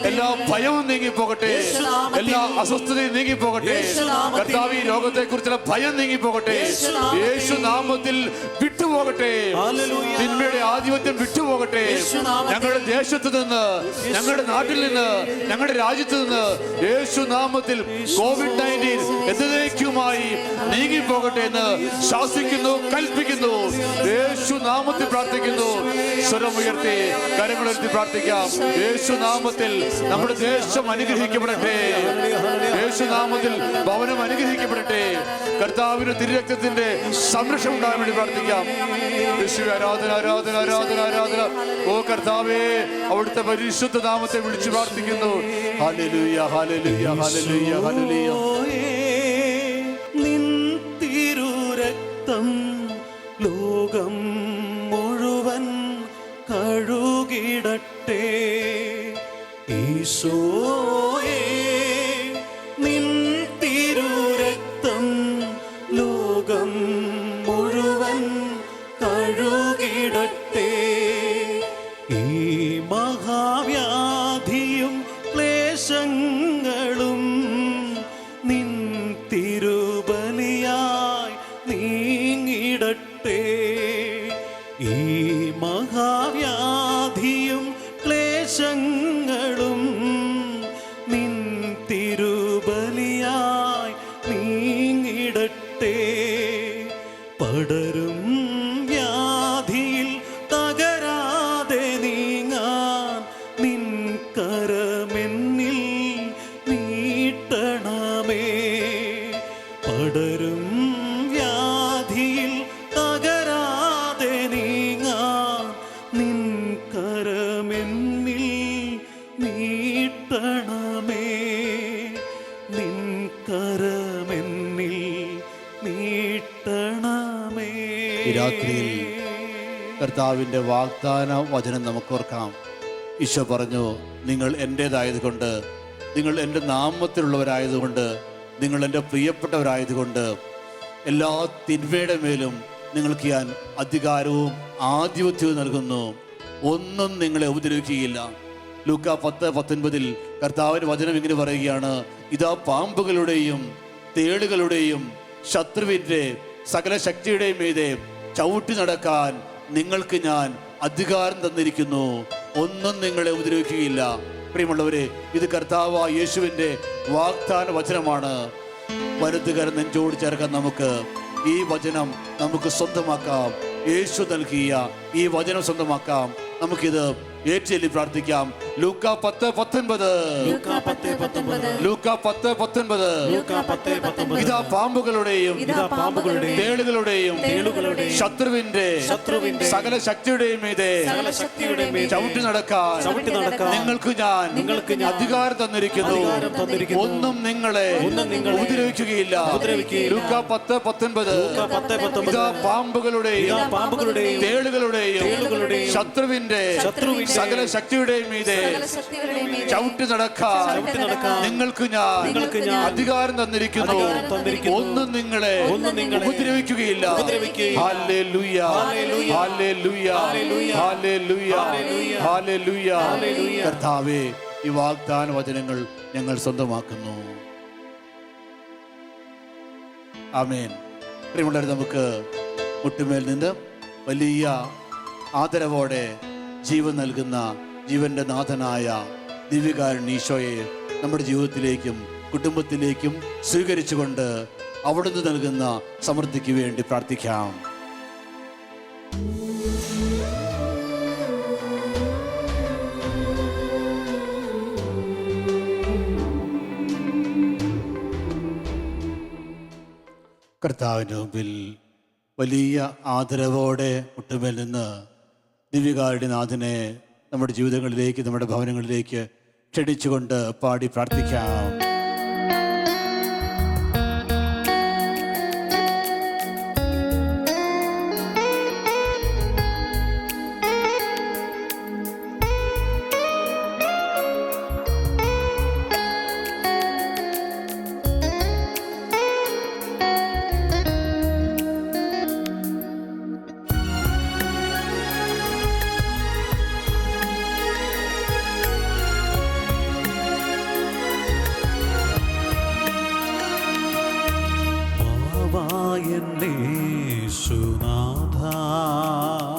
എല്ലാ ഭയവും നീങ്ങിപ്പോകട്ടെ, എല്ലാ അസ്വസ്ഥതയും നീങ്ങിപ്പോകട്ടെ. കർത്താവ്, ഈ രോഗത്തെ കുറിച്ചുള്ള ഭയം നീങ്ങിപ്പോകട്ടെ. യേശു നാമത്തിൽ വിട്ടുപോകട്ടെ. തിന്മയുടെ ആധിപത്യം വിട്ടുപോകട്ടെ. ഞങ്ങളുടെ ദേശത്ത് നിന്ന്, ഞങ്ങളുടെ നാട്ടിൽ നിന്ന്, ഞങ്ങളുടെ രാജ്യത്ത് നിന്ന് യേശു നാമത്തിൽ COVID-19 എന്നേക്കുമായി നീങ്ങിപ്പോകട്ടെ എന്ന് ശാസിക്കുന്നു, കൽപ്പിക്കുന്നു. യേശു നാമത്തിൽ പ്രാർത്ഥിക്കുന്നു. സ്വരമുയർത്തി കരങ്ങളുയർത്തി പ്രാർത്ഥിക്കാം. യേശു നാമത്തിൽ നമ്മുടെ ദേശം അനുഗ്രഹിക്കപ്പെടട്ടെ. യേശു നാമത്തിൽ ഭവനം അനുഗ്രഹിക്കപ്പെടട്ടെ. കർത്താവിന് തിരുരക്തത്തിന്റെ സംരക്ഷണം ഉണ്ടാകാൻ വേണ്ടി പ്രാർത്ഥിക്കാം. യേശുവേ, ആരാധന, ആരാധന, ആരാധന, ആരാധന. ഓ കർത്താവേ, അവിടുത്തെ പരിശുദ്ധ നാമത്തെ വിളിച്ചു പ്രാർത്ഥിക്കുന്നു. ഹല്ലേലൂയ, ഹല്ലേലൂയ, ഹല്ലേലൂയ, ഹല്ലേലൂയ. നിൻ തിരുരക്തം ലോകം മുഴുവൻ കഴുകിടട്ടെ. ഈശോയേ, നിൻ തിരുരക്തം ലോകം മുഴുവൻ കഴുകിടട്ടെ. ഈ മഹാവ്യാധിയും ക്ലേശങ്ങളും നിൻ തിരുബലിയായി നീങ്ങിടട്ടെ. ഈ നിൻ കരമെന്നിൽ നീട്ടണമേ. ഈ രാത്രിയിൽ കർത്താവിൻ്റെ വാഗ്ദാന വചനം നമുക്കോർക്കാം. ഈശോ പറഞ്ഞു, നിങ്ങൾ എൻ്റേതായതുകൊണ്ട്, നിങ്ങൾ എൻ്റെ നാമത്തിലുള്ളവരായതുകൊണ്ട്, നിങ്ങൾ എൻ്റെ പ്രിയപ്പെട്ടവരായതുകൊണ്ട് എല്ലാ തിന്മയുടെ മേലും നിങ്ങൾക്ക് ഞാൻ അധികാരവും ആധിപത്യവും നൽകുന്നു. ഒന്നും നിങ്ങളെ ഉപദ്രവിക്കുകയില്ല. ലൂക്ക 10:19 കർത്താവിൻ്റെ വചനം ഇങ്ങനെ പറയുകയാണ്, ഇതാ പാമ്പുകളുടെയും തേളുകളുടെയും ശത്രുവിൻ്റെ സകല ശക്തിയുടെയും മീതെ ചവിട്ടി നടക്കാൻ നിങ്ങൾക്ക് ഞാൻ അധികാരം തന്നിരിക്കുന്നു. ഒന്നും നിങ്ങളെ ഉപദ്രവിക്കുകയില്ല. പ്രിയമുള്ളവരെ, ഇത് കർത്താവായ യേശുവിൻ്റെ വാഗ്ദാന വചനമാണ്. വലതുകരം നെഞ്ചോട് ചേർക്കാൻ നമുക്ക് ഈ വചനം നമുക്ക് സ്വന്തമാക്കാം. യേശു നൽകിയ ഈ വചനം സ്വന്തമാക്കാം. നമുക്കിത് ഏറ്റെല്ലി പ്രാർത്ഥിക്കാം. ലൂക്ക 10:19 ഇതാ പാമ്പുകളുടെയും തേളുകളുടെയും ശത്രുവിന്റെ സകല ശക്തിയുടെയും മീതെ ചവിട്ടി നടക്കാൻ നിങ്ങൾക്ക് ഞാൻ അധികാരം തന്നിരിക്കുന്നു. ഒന്നും നിങ്ങളെ ഉപദ്രവിക്കുകയില്ല. ലൂക്ക 10:19 ഇതാ പാമ്പുകളുടെയും തേളുകളുടെയും ശത്രുവിന്റെ സകല ശക്തിയുടെയും മീതെ ചവിട്ടി നടക്കാൻ നിങ്ങൾക്ക് ഞാൻ അധികാരം തന്നിരിക്കുന്നു. ഒന്നും നിങ്ങളെ ഉപദ്രവിക്കുകയില്ല. ഹല്ലേലൂയ, ഹല്ലേലൂയ, ഹല്ലേലൂയ, ഹല്ലേലൂയ. കർത്താവേ, ഈ വാഗ്ദാന വചനങ്ങൾ ഞങ്ങൾ സ്വന്തമാക്കുന്നു. ആമേൻ. പ്രിയമുള്ളവരെ, നമുക്ക് മുട്ടുമേൽ നിന്ന് വലിയ ആദരവോടെ ജീവൻ നൽകുന്ന ജീവന്റെ നാഥനായ ദിവ്യകാരുണ്യ ഈശോയെ നമ്മുടെ ജീവിതത്തിലേക്കും കുടുംബത്തിലേക്കും സ്വീകരിച്ചുകൊണ്ട് അവിടുന്ന് നൽകുന്ന സമൃദ്ധിക്ക് വേണ്ടി പ്രാർത്ഥിക്കാം. കർത്താവിൻ്റെ മുമ്പിൽ വലിയ ആദരവോടെ മുട്ടുമേൽ നിന്ന് ദിവ്യകാരുണ്യനാഥനെ നമ്മുടെ ജീവിതങ്ങളിലേക്ക്, നമ്മുടെ ഭവനങ്ങളിലേക്ക് ക്ഷണിച്ചുകൊണ്ട് പാടി പ്രാർത്ഥിക്കാം.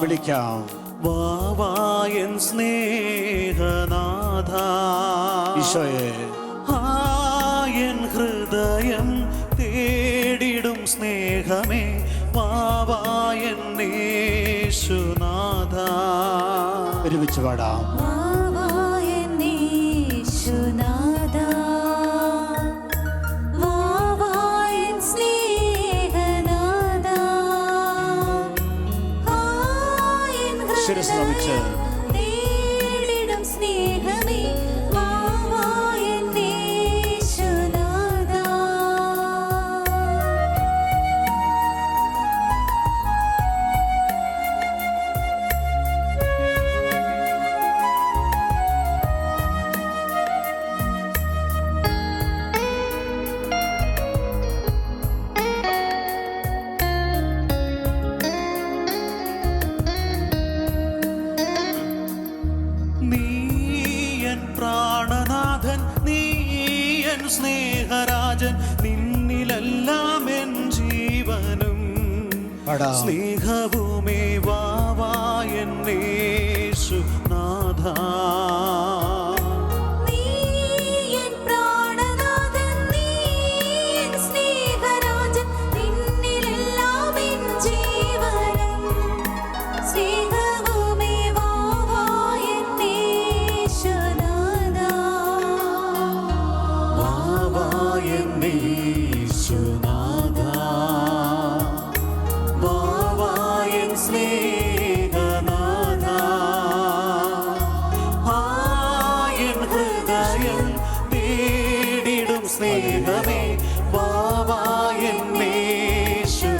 വിളിക്കാം. വാവായൻ സ്നേഹനാഥ ഈശോയെ, ആയൻ ഹൃദയം തേടിടും സ്നേഹമേ, വാവായൻ യേശുനാഥ. ഒരുമിച്ച് പാടാം. ശിരസ് നമിച്ച് പ്രാണനാഥൻ, നീയൻ സ്നേഹരാജൻ, നിന്നിലെല്ലാം എൻ ജീവനും സ്നേഹവുമേ, വാവായൻ യേശുനാഥ. സ്നേഹമേ വാവാ എന്നേശുനാഥ.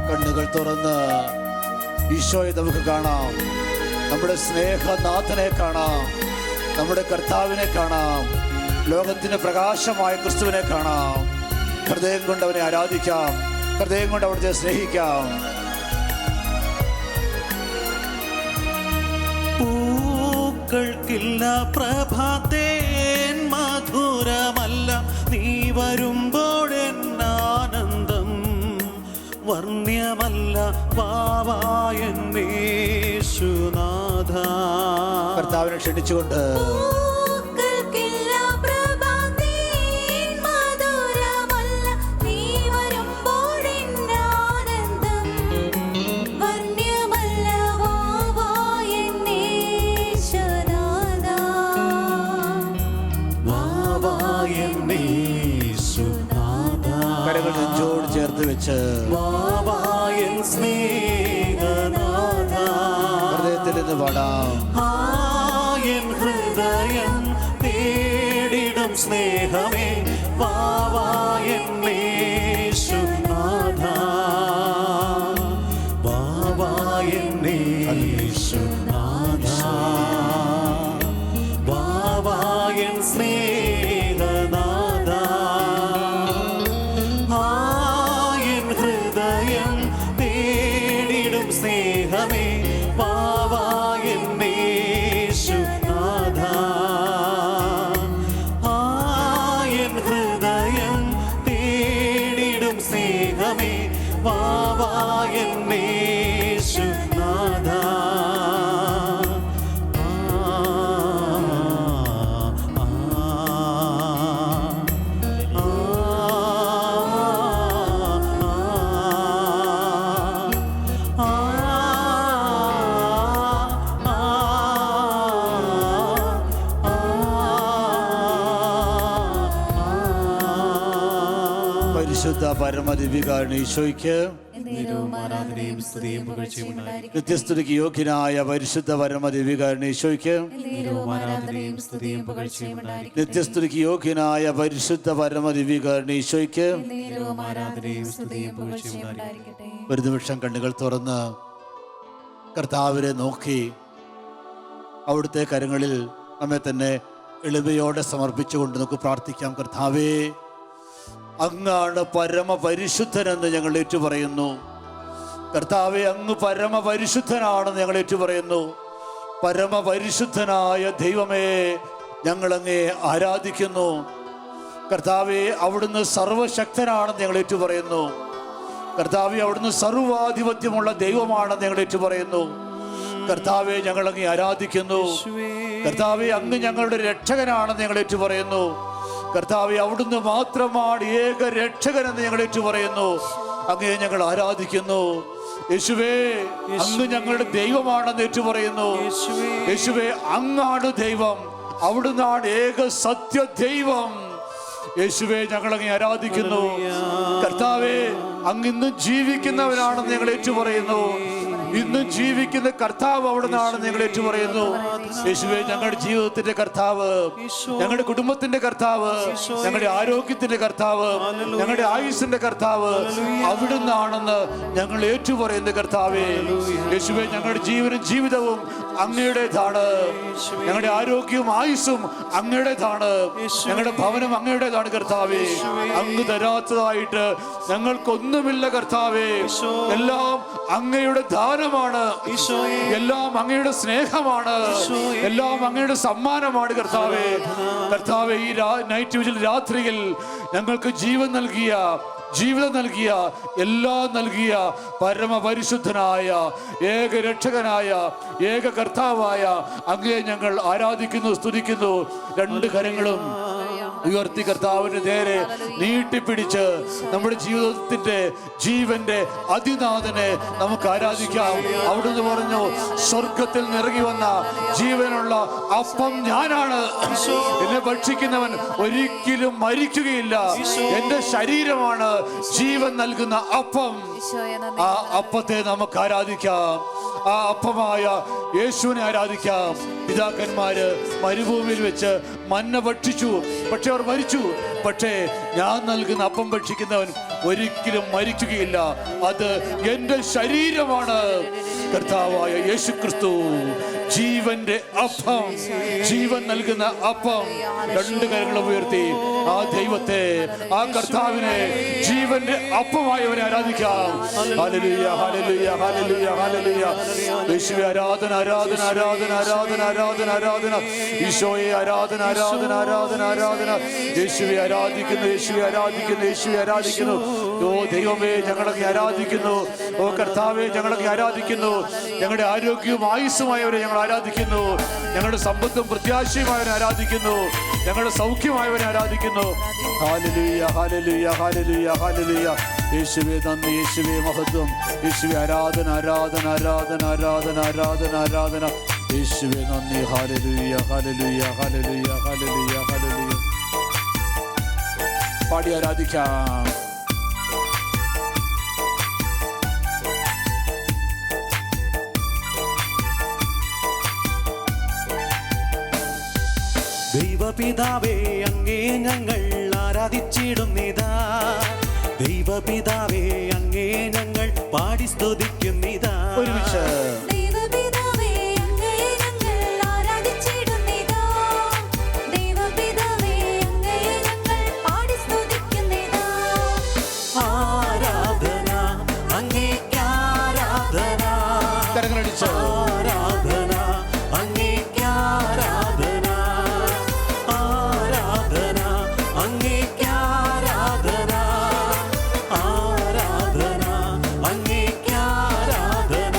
കണ്ണുകൾ തുറന്ന് ഈശോയെ നമുക്ക് കാണാം. നമ്മുടെ സ്നേഹനാഥനെ കാണാം. നമ്മുടെ കർത്താവിനെ കാണാം. ലോകത്തിന് പ്രകാശമായ ക്രിസ്തുവിനെ കാണാം. ഹൃദയം കൊണ്ട് അവനെ ആരാധിക്കാം. ഹൃദയം കൊണ്ട് അവിടുത്തെ സ്നേഹിക്കാം. പൂക്കൾക്കില്ല പ്രഭാതേൻ മധുരമല്ല നീ വരുമ്പോഴെന്നാനന്ദം വർണ്ണ്യമല്ല വാവാ എന്നേശുനാഥ. കർത്താവിനെ ക്ഷണിച്ചുകൊണ്ട് പൂക്കൾക്കില്ല പ്രഭാതേൻ മധുരമല്ല നീ വരുമ്പോഴെന്നാനന്ദം വർണ്ണ്യമല്ല വാവാ എന്നേശുനാഥ. വാവാ എന്നേശുനാഥ. കരങ്ങൾ നെഞ്ചോട് ചേർത്ത് വെച്ച് വാവാ എൻ സ്നേഹനാഥ. ഹൃദയത്തിൽ നിന്ന് പാടാം. എൻ ഹൃദയം തേടിടും സ്നേഹമേ വാവാ എന്നേശുനാഥ. വാവാ എന്നേശുനാഥ. വാവാ എൻ സ്നേഹനാഥ. എൻ ഹൃദയം തേടിടും സ്നേഹമേ വാവാ എന്നേശുനാഥ. എൻ ഹൃദയം തേടിടും സ്നേഹമേ വാവാ എന്നേശുനാഥ. പരിശുദ്ധ പരമദിവ്യകാരുണ്യ ഈശോയ്ക്ക് എന്നേരവും ആരാധനയും സ്തുതിയും പുകഴ്ചയും ഉണ്ടായിരിക്കട്ടെ. നിത്യസ്തുതിക്ക് യോഗ്യനായ പരിശുദ്ധ പരമദിവ്യകാരുണ്യ ഈശോയ്ക്ക് എന്നേരവും ആരാധനയും സ്തുതിയും പുകഴ്ചയും ഉണ്ടായിരിക്കട്ടെ. നിത്യസ്തുതിക്ക് യോഗ്യനായ പരിശുദ്ധ പരമദിവ്യകാരുണ്യ ഈശോയ്ക്ക് എന്നേരവും ആരാധനയും സ്തുതിയും പുകഴ്ചയും ഉണ്ടായിരിക്കട്ടെ. ഒരു നിമിഷം കണ്ണുകൾ തുറന്ന് കർത്താവിനെ നോക്കി അവിടുത്തെ കരങ്ങളിൽ നമ്മെ തന്നെ എളിമയോടെ സമർപ്പിച്ചുകൊണ്ട് നമുക്ക് പ്രാർത്ഥിക്കാം. കർത്താവേ, അങ്ങാണ് പരമപരിശുദ്ധനെന്ന് ഞങ്ങൾ ഏറ്റുപറയുന്നു. കർത്താവെ, അങ്ങ് പരമപരിശുദ്ധനാണെന്ന് ഞങ്ങൾ ഏറ്റുപറയുന്നു. പരമപരിശുദ്ധനായ ദൈവമേ, ഞങ്ങളങ്ങേ ആരാധിക്കുന്നു. കർത്താവെ, അവിടുന്ന് സർവശക്തനാണെന്ന് ഞങ്ങൾ ഏറ്റുപറയുന്നു. കർത്താവെ, അവിടുന്ന് സർവാധിപത്യമുള്ള ദൈവമാണെന്ന് ഞങ്ങൾ ഏറ്റുപറയുന്നു. കർത്താവെ, ഞങ്ങളങ്ങേ ആരാധിക്കുന്നു. കർത്താവെ, അങ്ങ് ഞങ്ങളുടെ രക്ഷകനാണെന്ന് ഞങ്ങൾ ഏറ്റുപറയുന്നു. കർത്താവെ, അവിടുന്ന് മാത്രമാണ് ഏക രക്ഷകനെന്ന് ഞങ്ങൾ ഏറ്റുപറയുന്നു. അങ്ങേ ഞങ്ങൾ ആരാധിക്കുന്നു. യേശുവേ, അങ്ങ് ഞങ്ങളുടെ ദൈവമാണെന്ന് ഏറ്റുപറയുന്നു. യേശുവേ, അങ്ങാണ് ദൈവം. അവിടുന്നാണ് ഏക സത്യ ദൈവം. യേശുവേ, ഞങ്ങളങ്ങേ ആരാധിക്കുന്നു. കർത്താവേ, അങ്ങ് ഇന്നും ജീവിക്കുന്നവനാണെന്ന് ഞങ്ങൾ ഏറ്റുപറയുന്നു. ഇന്നും ജീവിക്കുന്ന കർത്താവ് അവിടുന്നാണെന്ന് ഞങ്ങൾ ഏറ്റുപറയുന്നു. യേശുവേ, ഞങ്ങളുടെ ജീവിതത്തിന്റെ കർത്താവ്, ഞങ്ങളുടെ കുടുംബത്തിന്റെ കർത്താവ്, ഞങ്ങളുടെ ആരോഗ്യത്തിന്റെ കർത്താവ്, ഞങ്ങളുടെ ആയുസ്സിന്റെ കർത്താവ് അവിടുന്നാണെന്ന് ഞങ്ങൾ ഏറ്റുപറയുന്ന കർത്താവേ. യേശുവേ, ഞങ്ങളുടെ ജീവനും ജീവിതവും അങ്ങയുടേതാണ്. ഞങ്ങളുടെ ആരോഗ്യവും ആയുസ്സും അങ്ങയുടേതാണ്. ഞങ്ങളുടെ ഭവനം അങ്ങയുടേതാണ് കർത്താവേ. അങ്ങ് തരാത്തതായിട്ട് ഞങ്ങൾക്കൊന്നുമില്ല കർത്താവേ. എല്ലാം അങ്ങയുടെ ദാനമാണ്. എല്ലാം അങ്ങയുടെ സ്നേഹമാണ്. എല്ലാം അങ്ങയുടെ സമ്മാനമാണ് കർത്താവേ. കർത്താവേ, ഈ നൈറ്റ് വിജിൽ രാത്രിയിൽ ഞങ്ങൾക്ക് ജീവൻ നൽകിയ, ജീവിതം നൽകിയ, എല്ലാം നൽകിയ പരമപരിശുദ്ധനായ ഏക രക്ഷകനായ ഏക കർത്താവായ അങ്ങയെ ഞങ്ങൾ ആരാധിക്കുന്നു, സ്തുതിക്കുന്നു. രണ്ട് കരങ്ങളും ഉയർത്തി കർത്താവിന്റെ നേരെ നീട്ടിപ്പിടിച്ച് നമ്മുടെ ജീവിതത്തിന്റെ ജീവന്റെ അതിനാഥനെ നമുക്ക് ആരാധിക്കാം. അവിടുന്ന് പറഞ്ഞു, സ്വർഗത്തിൽ നിറങ്ങി വന്ന ജീവനുള്ള അപ്പം ഞാനാണ്. എന്നെ ഭക്ഷിക്കുന്നവൻ ഒരിക്കലും മരിക്കുകയില്ല. എന്റെ ശരീരമാണ് ജീവൻ നൽകുന്ന അപ്പം. ആ അപ്പത്തെ നമുക്ക് ആരാധിക്കാം. ആ അപ്പമായ യേശുവിനെ ആരാധിക്കാം. പിതാക്കന്മാര് മരുഭൂമിയിൽ വെച്ച് മന്ന ഭക്ഷിച്ചു, പക്ഷെ അവർ മരിച്ചു. പക്ഷേ ഞാൻ നൽകുന്ന അപ്പം ഭക്ഷിക്കുന്നവൻ ഒരിക്കലും മരിക്കുകയില്ല. അത് എന്റെ ശരീരമാണ്. കർത്താവായ യേശു ക്രിസ്തു ജീവന്റെ അപ്പം, ജീവൻ നൽകുന്ന അപ്പം. രണ്ട് കരങ്ങളും ഉയർത്തി ആ ദൈവത്തെ, ആ കർത്താവിനെ, ജീവന്റെ അപ്പമായവരെ ആരാധിക്കാം. ഹല്ലേലൂയ, ഹല്ലേലൂയ, ഹല്ലേലൂയ, ഹല്ലേലൂയ. യേശുവേ ആരാധന, ആരാധന, ആരാധന, ആരാധന, ആരാധന, ആരാധന. ഈശോയെ ആരാധന, ആരാധന, ആരാധന, ആരാധന. യേശുവെ ആരാധിക്കുന്നു, യേശുവെ ആരാധിക്കുന്നു, യേശുവെ ആരാധിക്കുന്നു. ഓ ദൈവമേ, ഞങ്ങളൊക്കെ ആരാധിക്കുന്നു. ഓ കർത്താവെ, ഞങ്ങളൊക്കെ ആരാധിക്കുന്നു. ഞങ്ങളുടെ ആരോഗ്യവും ആയുസ്സുമായവരെ ഞങ്ങൾ ആരാധിക്കുന്നു. ഞങ്ങളുടെ സമ്പത്തും പ്രത്യാശയുമായവരെ ആരാധിക്കുന്നു. ഞങ്ങളുടെ സൗഖ്യമായവരെ ആരാധിക്കുന്നു. ഹല്ലേലൂയ, ഹല്ലേലൂയ, ഹല്ലേലൂയ, ഹല്ലേലൂയ. യേശുവേ നന്ദി, യേശുവേ മഹത്വം, യേശുവേ ആരാധന, ആരാധന, ആരാധന, ആരാധന, ആരാധന, ആരാധന. യേശുവേ നന്ദി. ഹല്ലേലൂയ, ഹല്ലേലൂയ, ഹല്ലേലൂയ, ഹല്ലേലൂയ, ഹല്ലേലൂയ. പാടി ആരാധിക്കാം. ദൈവപിതാവേ, അങ്ങേ ഞങ്ങൾ ആരാധിച്ചിടുന്നിതാ. ദൈവപിതാവേ, അങ്ങേ ഞങ്ങൾ പാടി സ്തുതിക്കുന്നിതാ. ഒരുമിച്ച് ദൈവപിതാവേ, അങ്ങേ ഞങ്ങൾ ആരാധിച്ചിടുന്നിതാ. ദൈവപിതാവേ, അങ്ങേ ഞങ്ങൾ പാടി സ്തുതിക്കുന്നിതാ. ആരാധന അങ്ങേക്ക്, ആരാധന, കരങ്ങളടിച്ച് ആരാധന അങ്ങേക്ക്, ആരാധന, ആരാധന അങ്ങേക്ക്, ആരാധന, ആരാധന അങ്ങേക്ക്, ആരാധന.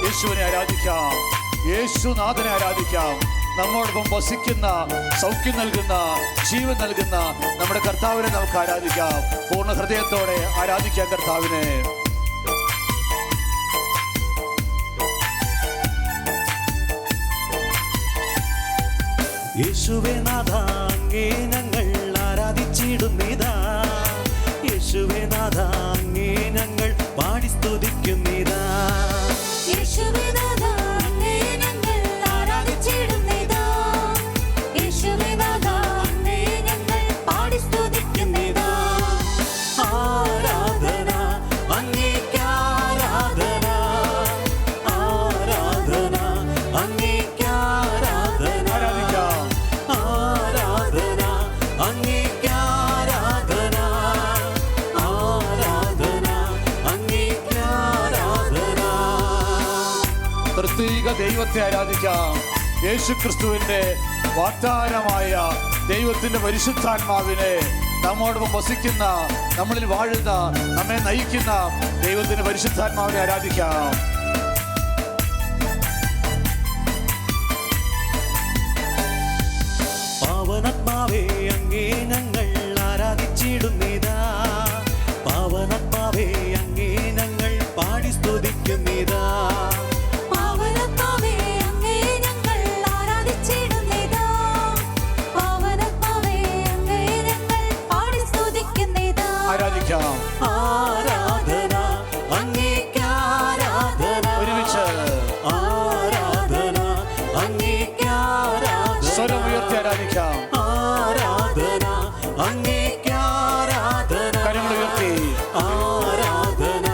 യേശുവിനെ ആരാധിക്കാം. യേശുനാഥനെ ആരാധിക്കാം. നമ്മോടൊപ്പം വസിക്കുന്ന, സൗഖ്യം നൽകുന്ന, ജീവൻ നൽകുന്ന നമ്മുടെ കർത്താവിനെ നമുക്ക് ആരാധിക്കാം. പൂർണ്ണ ഹൃദയത്തോടെ ആരാധിക്കാം കർത്താവിനെ. യേശുവേ നാഥ, അങ്ങേ ഞങ്ങൾ ആരാധിച്ചിടുന്നിതാ. യേശുവേ നാഥ, അങ്ങേ ഞങ്ങൾ പാടി സ്തുതിക്കുന്നിതാ. യേശുവേ നാഥാ, അങ്ങേ ഞങ്ങൾ ആരാധിച്ചിടുന്നിതാ. യേശുവേ നാഥാ, അങ്ങേ ഞങ്ങൾ പാടി സ്തുതിക്കുന്നിതാ. ആരാധന അങ്ങേക്ക്, ആരാധന, ആരാധന അങ്ങേക്ക്, ആരാധന, ആരാധിക്കാം. ആരാധന അങ്ങേക്ക്, ആരാധന, ആരാധന അങ്ങേക്ക്, ആരാധന. പ്രത്യേക ദൈവത്തെ ആരാധിക്കാം. യേശു ക്രിസ്തുവിന്റെ വാഗ്ദാനമായ ദൈവത്തിന്റെ പരിശുദ്ധാത്മാവിനെ, നമ്മോടൊപ്പം വസിക്കുന്ന, നമ്മളിൽ വാഴുന്ന, നമ്മെ നയിക്കുന്ന ദൈവത്തിന്റെ പരിശുദ്ധാത്മാവിനെ ആരാധിക്കാം. പാവനാത്മാവേ, അങ്ങേ ഞങ്ങൾ ആരാധിച്ചിടുന്നിതാ. പാവനാത്മാവേ, അങ്ങേ ഞങ്ങൾ പാടി സ്തുതിക്കുന്നിതാ. പാവനാത്മാവേ, അങ്ങേ ഞങ്ങൾ ആരാധിച്ചിടുന്നിതാ. പാവനാത്മാവേ, അങ്ങേ ഞങ്ങൾ പാടി സ്തുതിക്കുന്നിതാ. ആരാധിക്കാം. ആരാധന അങ്ങേക്ക്, ആരാധന, ഒരുമിച്ച് ആരാധന അങ്ങേക്ക്, ആരാധന, സ്വരം ഉയർത്തി ആരാധിക്കാം. ആരാധന അങ്ങേക്ക്, ആരാധന, കരങ്ങൾ ഉയർത്തി, ആരാധന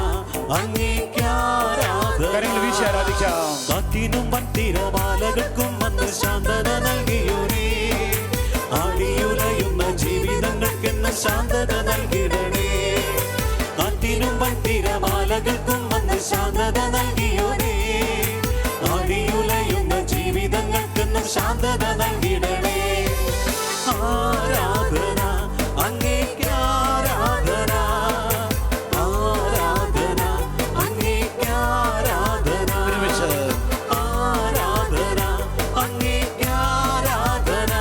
അങ്ങേക്ക്, ആരാധന. കരങ്ങൾ വീശി ആരാധിക്കാം. കാറ്റിനും പത്തിരമാലകൾക്കും വന്ന് ശാന്തത നൽകിയോനേ. ആടിയുലയുന്ന ജീവിതങ്ങൾക്കെന്നും ശാന്തത നൽകിടണേ. കാറ്റിനും പത്തിരമാലകൾക്കും വന്ന് ശാന്തത നൽകിയോനേ. ആടിയുലയുന്ന ജീവിതങ്ങൾക്കെന്നും ശാന്തത നൽകിടണേ. ആരാധന അങ്ങേക്ക്, ആരാധന, ആരാധന അങ്ങേക്ക്, ആരാധന, ഒരുമിച്ച് ആരാധന അങ്ങേക്ക്, ആരാധന,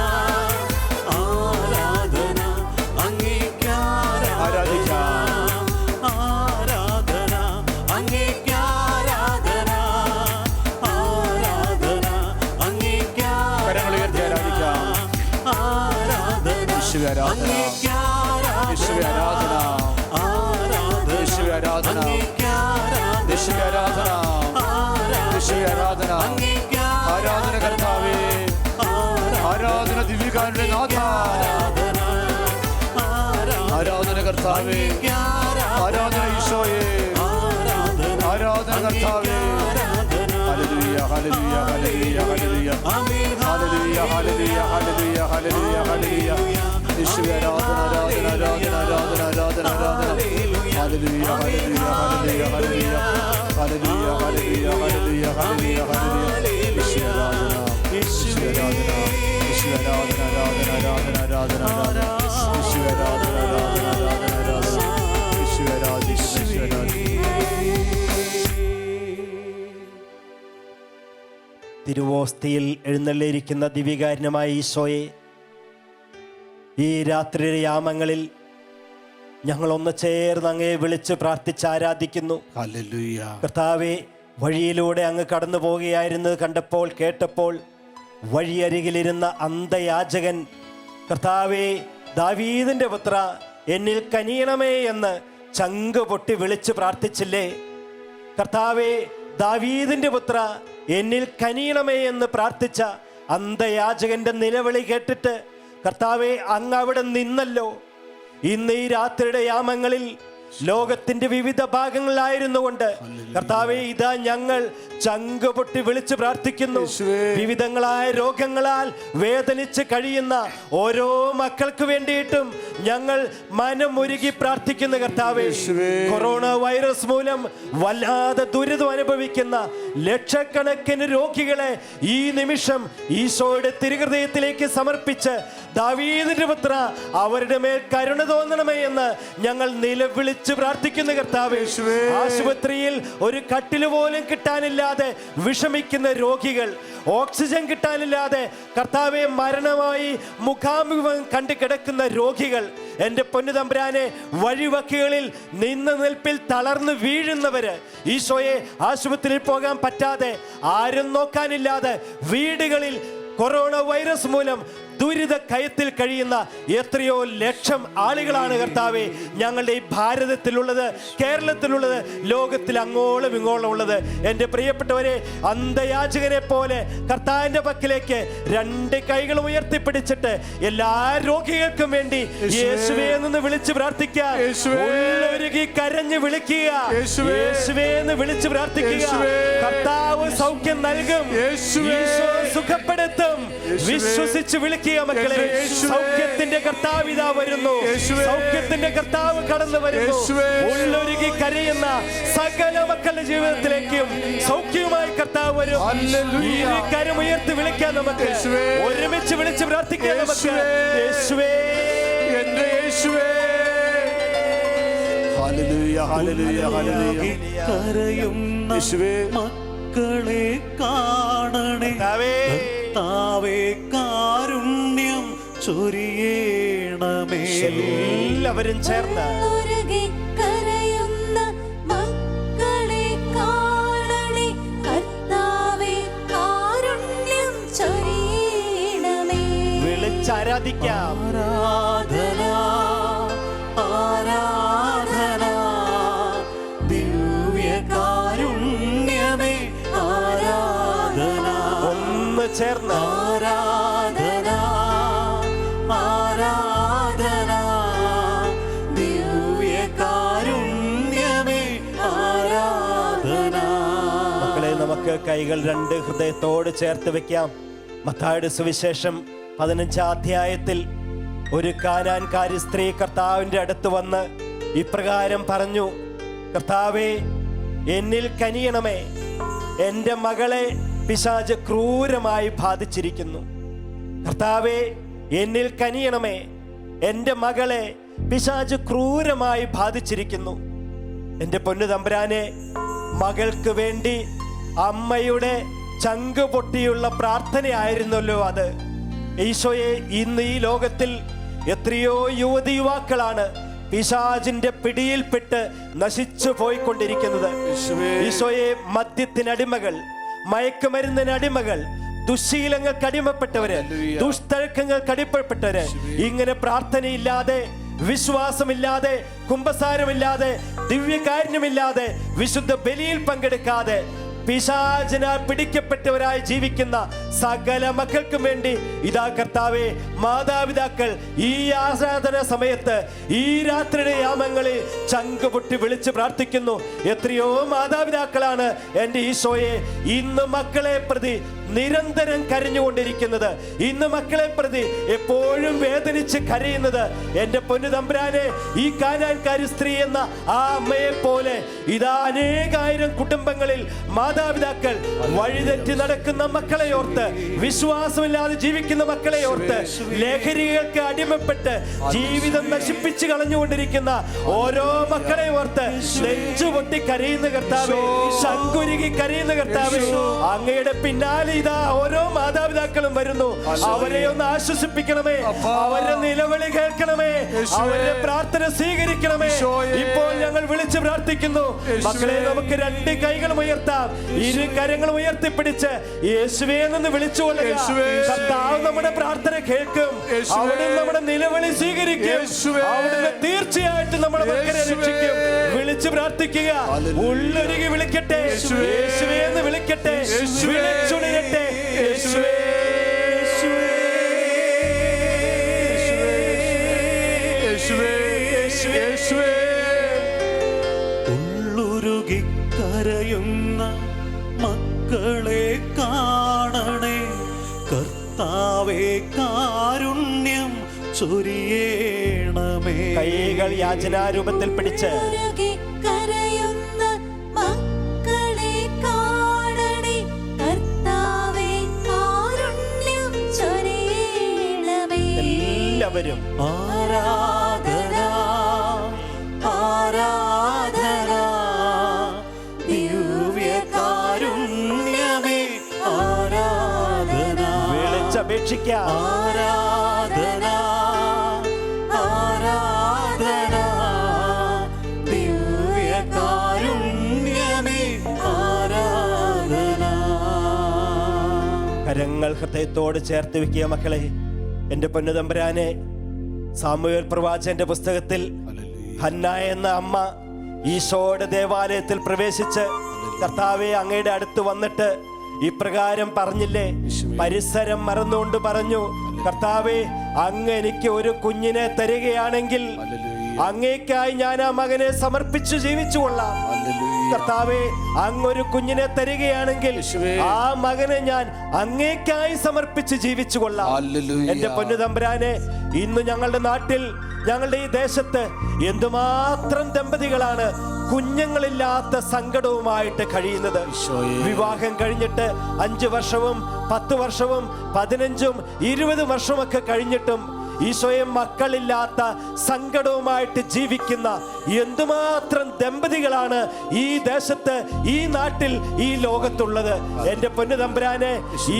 കർത്താവേ, ആരാധന ഈശോയെ, ആരാധന കർത്താവേ. ഹല്ലേലൂയ, ഹല്ലേലൂയ, ഹല്ലേലൂയ, ഹല്ലേലൂയ, ഹല്ലേലൂയ, ഹല്ലേലൂയ, ഹല്ലേലൂയ, ഹല്ലേലൂയ, ഹല്ലേലൂയ. യേശുവേ, ആരാധന, ആരാധന, ആരാധന, ആരാധന, ആരാധന, ആരാധന. ഹല്ലേലൂയ, ഹല്ലേലൂയ, ഹല്ലേലൂയ, ഹല്ലേലൂയ, ഹല്ലേലൂയ, ഹല്ലേലൂയ, ഹല്ലേലൂയ, ഹല്ലേലൂയ, ഹല്ലേലൂയ. യേശുവേ, ആരാധന, യേശുവേ, ആരാധന, യേശുവേ, ആരാധന, ആരാധന, ആരാധന, ആരാധന, ആരാധന. യേശുവേ, ആരാധന, ആരാധന, ആരാധന, ആരാധന. യേശുവേ, ആരാധിക്കുന്നു, യേശുവേ, ആരാധിക്കുന്നു. തിരുവോസ്തിയിൽ എഴുന്നള്ളിയിരിക്കുന്ന ദിവികാരനുമായ ഈശോയെ, ഈ രാത്രിയുടെ യാമങ്ങളിൽ ഞങ്ങളൊന്ന് ചേർന്ന് അങ്ങയെ വിളിച്ച് പ്രാർത്ഥിച്ച് ആരാധിക്കുന്നു. ഹല്ലേലൂയ. കർത്താവേ, വഴിയിലൂടെ അങ്ങ് കടന്നു പോവുകയായിരുന്നത് കണ്ടപ്പോൾ കേട്ടപ്പോൾ വഴിയരികിലിരുന്ന അന്ധയാചകൻ, കർത്താവേ, ദാവീദിന്റെ പുത്ര എന്നിൽ കനിയണമേ എന്ന് ചങ്ക് പൊട്ടി വിളിച്ച് പ്രാർത്ഥിച്ചില്ലേ? കർത്താവേ, ദാവീദിന്റെ പുത്ര എന്നിൽ കനിയണമേ എന്ന് പ്രാർത്ഥിച്ച അന്ധയാചകന്റെ നിലവിളി കേട്ടിട്ട് കർത്താവേ, അങ്ങ് അവിടെ നിന്നല്ലോ. ഇന്ന് ഈ രാത്രിയുടെ യാമങ്ങളിൽ ലോകത്തിന്റെ വിവിധ ഭാഗങ്ങളിലായിരുന്നു കൊണ്ട് കർത്താവേ, ഇതാ ഞങ്ങൾ ചങ്ക് പൊട്ടി വിളിച്ച് പ്രാർത്ഥിക്കുന്നു. വിവിധങ്ങളായ രോഗങ്ങളാൽ വേദനിച്ച് കഴിയുന്ന ഓരോ മക്കൾക്ക് വേണ്ടിയിട്ടും ഞങ്ങൾ മനമുരുകി പ്രാർത്ഥിക്കുന്നു. കർത്താവേ, കൊറോണ വൈറസ് മൂലം വല്ലാതെ ദുരിതം അനുഭവിക്കുന്ന ലക്ഷക്കണക്കിന് രോഗികളെ ഈ നിമിഷം ഈശോയുടെ തിരുഹൃദയത്തിലേക്ക് സമർപ്പിച്ച് ദാവീദിന്റെ പുത്ര അവരുടെ മേൽ കരുണ തോന്നണമേ എന്ന് ഞങ്ങൾ നിലവിളിച്ച് പ്രാർത്ഥിക്കുന്നു. കർത്താവേ, ആശുപത്രിയിൽ ഒരു കട്ടില് പോലും കിട്ടാനില്ലാതെ വിഷമിക്കുന്ന രോഗികൾ, ഓക്സിജൻ കിട്ടാനില്ലാതെ കർത്താവെ മരണമായി മുഖാമുഖം കണ്ടു കിടക്കുന്ന രോഗികൾ, എൻ്റെ പൊന്നു തമ്പുരാനെ, വഴിവക്കുകളിൽ നിന്ന് നിൽപ്പിൽ തളർന്ന് വീഴുന്നവര്, ഈശോയെ, ആശുപത്രിയിൽ പോകാൻ പറ്റാതെ ആരും നോക്കാനില്ലാതെ വീടുകളിൽ കൊറോണ വൈറസ് മൂലം ദുരിത കയത്തിൽ കഴിയുന്ന എത്രയോ ലക്ഷം ആളുകളാണ് കർത്താവെ ഞങ്ങളുടെ ഈ ഭാരതത്തിലുള്ളത്, കേരളത്തിലുള്ളത്, ലോകത്തിൽ അങ്ങോളം ഇങ്ങോളം ഉള്ളത്. എൻ്റെ പ്രിയപ്പെട്ടവരെ, അന്ധയാചകനെ പോലെ കർത്താവിന്റെ പക്കലേക്ക് രണ്ട് കൈകളും ഉയർത്തിപ്പിടിച്ചിട്ട് എല്ലാ രോഗികൾക്കും വേണ്ടി യേശുവേ എന്ന് വിളിച്ച് പ്രാർത്ഥിക്കുക. ഉള്ളൊരുകി കരഞ്ഞ് വിളിക്കുക, യേശുവേ എന്ന് വിളിച്ച് പ്രാർത്ഥിക്കുക. കർത്താവ് സൗഖ്യം നൽകും, ഈശോ സുഖപ്പെടുത്തും. വിശ്വസിച്ച് വിളിക്കുക മക്കളെ. സൗഖ്യത്തിന്റെ കർത്താവ് ഇതാ വരുന്നു, സൗഖ്യത്തിന്റെ കർത്താവ് കടന്നു വരുന്നു. ഉള്ളൊരുകി കരയുന്ന സകല മക്കളുടെ ജീവിതത്തിലേക്കും സൗഖ്യവുമായി കർത്താവ് വരും. ഈ കരമുയർത്തി വിളിക്കാൻ നമുക്ക്, ഒരുമിച്ച് വിളിച്ച് പ്രാർത്ഥിക്കാൻ നമുക്ക്. യേശുവേ, എൻ്റെ യേശുവേ. ഹല്ലേലൂയ, ഹല്ലേലൂയ, ഹല്ലേലൂയ. കരയുന്ന യേശുവേ, മക്കളെ കാണണേ കർത്താവേ, കാരുണ്യം ചൊരിയണമേ. എല്ലാവരും ചേർന്ന് ഉള്ളൊരുകി കരയുന്ന മക്കളെ കാണണേ കർത്താവേ, കാരുണ്യം ചൊരിയണമേ. വിളിച്ചാരാധിക്കാം. ആരാധന, ആരാധന, ദിവ്യകാരുണ്യമേ ആരാധന. ഒന്ന് ചേർന്ന് ആരാധന, ആരാധന, ദിവ്യകാരുണ്യമേ ആരാധന. മക്കളെ, നമുക്ക് കൈകൾ രണ്ട് ഹൃദയത്തോട് ചേർത്ത് വെക്കാം. മത്തായിയുടെ സുവിശേഷം 15-ാം അധ്യായത്തിൽ ഒരു കാനാൻകാരി സ്ത്രീ കർത്താവിൻ്റെ അടുത്ത് വന്ന് ഇപ്രകാരം പറഞ്ഞു: കർത്താവേ, എന്നിൽ കനിയണമേ, എൻ്റെ മകളെ പിശാച് ക്രൂരമായി ബാധിച്ചിരിക്കുന്നു. കർത്താവേ, എന്നിൽ കനിയണമേ, എൻ്റെ മകളെ പിശാച് ക്രൂരമായി ബാധിച്ചിരിക്കുന്നു. എൻ്റെ പൊന്നു തമ്പുരാനെ, മകൾക്ക് വേണ്ടി അമ്മയുടെ ചങ്ക് പൊട്ടിയുള്ള പ്രാർത്ഥനയായിരുന്നല്ലോ അത്. ഈശോയെ, ഇന്ന് ഈ ലോകത്തിൽ എത്രയോ യുവതി യുവാക്കളാണ് പിശാചിന്റെ പിടിയിൽപ്പെട്ട് നശിച്ചു പോയിക്കൊണ്ടിരിക്കുന്നത്. ഈശോയെ, മദ്യത്തിനടിമകൾ, മയക്കുമരുന്നിനടിമകൾ, ദുശ്ശീലങ്ങൾക്ക് അടിമപ്പെട്ടവര്, ദുഷ്തഴക്കങ്ങൾക്ക് അടിമപ്പെട്ടവര്, ഇങ്ങനെ പ്രാർത്ഥനയില്ലാതെ, വിശ്വാസമില്ലാതെ, കുമ്പസാരമില്ലാതെ, ദിവ്യകാരുണ്യമില്ലാതെ, വിശുദ്ധ ബലിയിൽ പങ്കെടുക്കാതെ പിശാചിനാൽ പിടിക്കപ്പെട്ടവരായി ജീവിക്കുന്ന സകല മക്കൾക്കും വേണ്ടി ഇതാ കർത്താവേ, മാതാപിതാക്കൾ ഈ ആരാധന സമയത്ത് ഈ രാത്രിയുടെ യാമങ്ങളിൽ ചങ്കുപൊട്ടി വിളിച്ച് പ്രാർത്ഥിക്കുന്നു. എത്രയോ മാതാപിതാക്കളാണ് എൻ്റെ ഈശോയെ ഇന്ന് മക്കളെ പ്രതി നിരന്തരം കരഞ്ഞുകൊണ്ടിരിക്കുന്നത്, ഇന്ന് മക്കളെ പ്രതി എപ്പോഴും വേദനിച്ച് കരയുന്നത്. എൻ്റെ പൊന്നു തമ്പുരാനെ, ഈ കാനാൻകാരി സ്ത്രീ എന്ന ആ അമ്മയെ പോലെ ഇതാ അനേകായിരം കുടുംബങ്ങളിൽ മാതാപിതാക്കൾ വഴിതെറ്റി നടക്കുന്ന മക്കളെ ഓർത്ത്, വിശ്വാസമില്ലാതെ ജീവിക്കുന്ന മക്കളെ ഓർത്ത്, ലഹരികൾക്ക് അടിമപ്പെട്ട് ജീവിതം നശിപ്പിച്ചു കളഞ്ഞുകൊണ്ടിരിക്കുന്ന ഓരോ മക്കളെ ഓർത്ത് നെഞ്ചുപൊട്ടി കരയുന്ന കർത്താവേ, ശങ്കുരുകി കരയുന്ന കർത്താവേ, അങ്ങയുടെ പിന്നാലെ ഇതാ ഓരോ മാതാപിതാക്കളും വരുന്നു. അവരെ ഒന്ന് ആശ്വസിപ്പിക്കണമേ, അവരുടെ നിലവിളി കേൾക്കണമേ, അവരുടെ പ്രാർത്ഥന സ്വീകരിക്കണമേ. ഇപ്പോൾ ഞങ്ങൾ വിളിച്ച് പ്രാർത്ഥിക്കുന്നു. മക്കളെ, നമുക്ക് രണ്ട് കൈകളും ഉയർത്താം, ഇരു കരങ്ങളും ഉയർത്തിപ്പിടിച്ച് യേശുവേ എന്ന് വിളിച്ചുകൊള്ളുക. കർത്താവ് നമ്മുടെ പ്രാർത്ഥന കേൾക്കും, അവിടുന്ന് നമ്മുടെ നിലവിളി സ്വീകരിക്കും, അവിടുന്ന് തീർച്ചയായിട്ടും നമ്മുടെ മക്കളെ രക്ഷിക്കും. വിളിച്ച് പ്രാർത്ഥിക്കുക, ഉള്ളൊരുകി വിളിക്കട്ടെ, യേശുവേ എന്ന് വിളിക്കട്ടെ, വിളിച്ചുണരട്ടെ. യേശുവേ, ഉള്ളുരുകി കരയുന്ന മക്കളെ കാണണേ കർത്താവേ, കാരുണ്യം ചൊരിയണമേ. കൈകൾ യാചനാരൂപത്തിൽ പിടിച്ച് കരയുന്ന മക്കളെ കാണണേ കർത്താവേ, കാരുണ്യം ചൊരിയണമേ. എല്ലാവരും ആരാധന ആരാധന ദിവ്യകാരുണ്യമേ, ആരാധന വിളിച്ചപേക്ഷിക്കാം. ആരാധന ആരാധന ദിവ്യകാരുണ്യമേ, ആരാധന. കരങ്ങൾ ഹൃദയത്തോട് ചേർത്ത് വെക്കുക മക്കളെ. എൻ്റെ പൊന്നു തമ്പുരാനെ, സാമുവേൽ പ്രവാചകന്റെ പുസ്തകത്തിൽ ഹന്ന എന്ന അമ്മ ഈശോയുടെ ദേവാലയത്തിൽ പ്രവേശിച്ച് കർത്താവെ അങ്ങയുടെ അടുത്ത് വന്നിട്ട് ഇപ്രകാരം പറഞ്ഞില്ലേ? പരിസരം മറന്നുകൊണ്ട് പറഞ്ഞു, കർത്താവെ അങ്ങ് എനിക്ക് ഒരു കുഞ്ഞിനെ തരികയാണെങ്കിൽ അങ്ങേക്കായി ഞാൻ ആ മകനെ സമർപ്പിച്ചു ജീവിച്ചു കൊള്ളാം. കർത്താവെ അങ്ങൊരു കുഞ്ഞിനെ തരികയാണെങ്കിൽ ആ മകനെ ഞാൻ അങ്ങേക്കായി സമർപ്പിച്ച് ജീവിച്ചു കൊള്ളാം. എന്റെ പൊന്നു തമ്പുരാനെ, ഇന്ന് ഞങ്ങളുടെ നാട്ടിൽ, ഞങ്ങളുടെ ഈ ദേശത്ത് എന്തുമാത്രം ദമ്പതികളാണ് കുഞ്ഞുങ്ങളില്ലാത്ത സങ്കടവുമായിട്ട് കഴിയുന്നത്. വിവാഹം കഴിഞ്ഞിട്ട് 5 വർഷവും 10 വർഷവും 15ഉം 20 വർഷമൊക്കെ കഴിഞ്ഞിട്ടും ഈശോയെ മക്കളില്ലാത്ത സങ്കടവുമായിട്ട് ജീവിക്കുന്ന എന്തുമാത്രം ദമ്പതികളാണ് ഈ ദേശത്ത്, ഈ നാട്ടിൽ, ഈ ലോകത്തുള്ളത്. എൻ്റെ പൊന്നു തമ്പുരാനെ,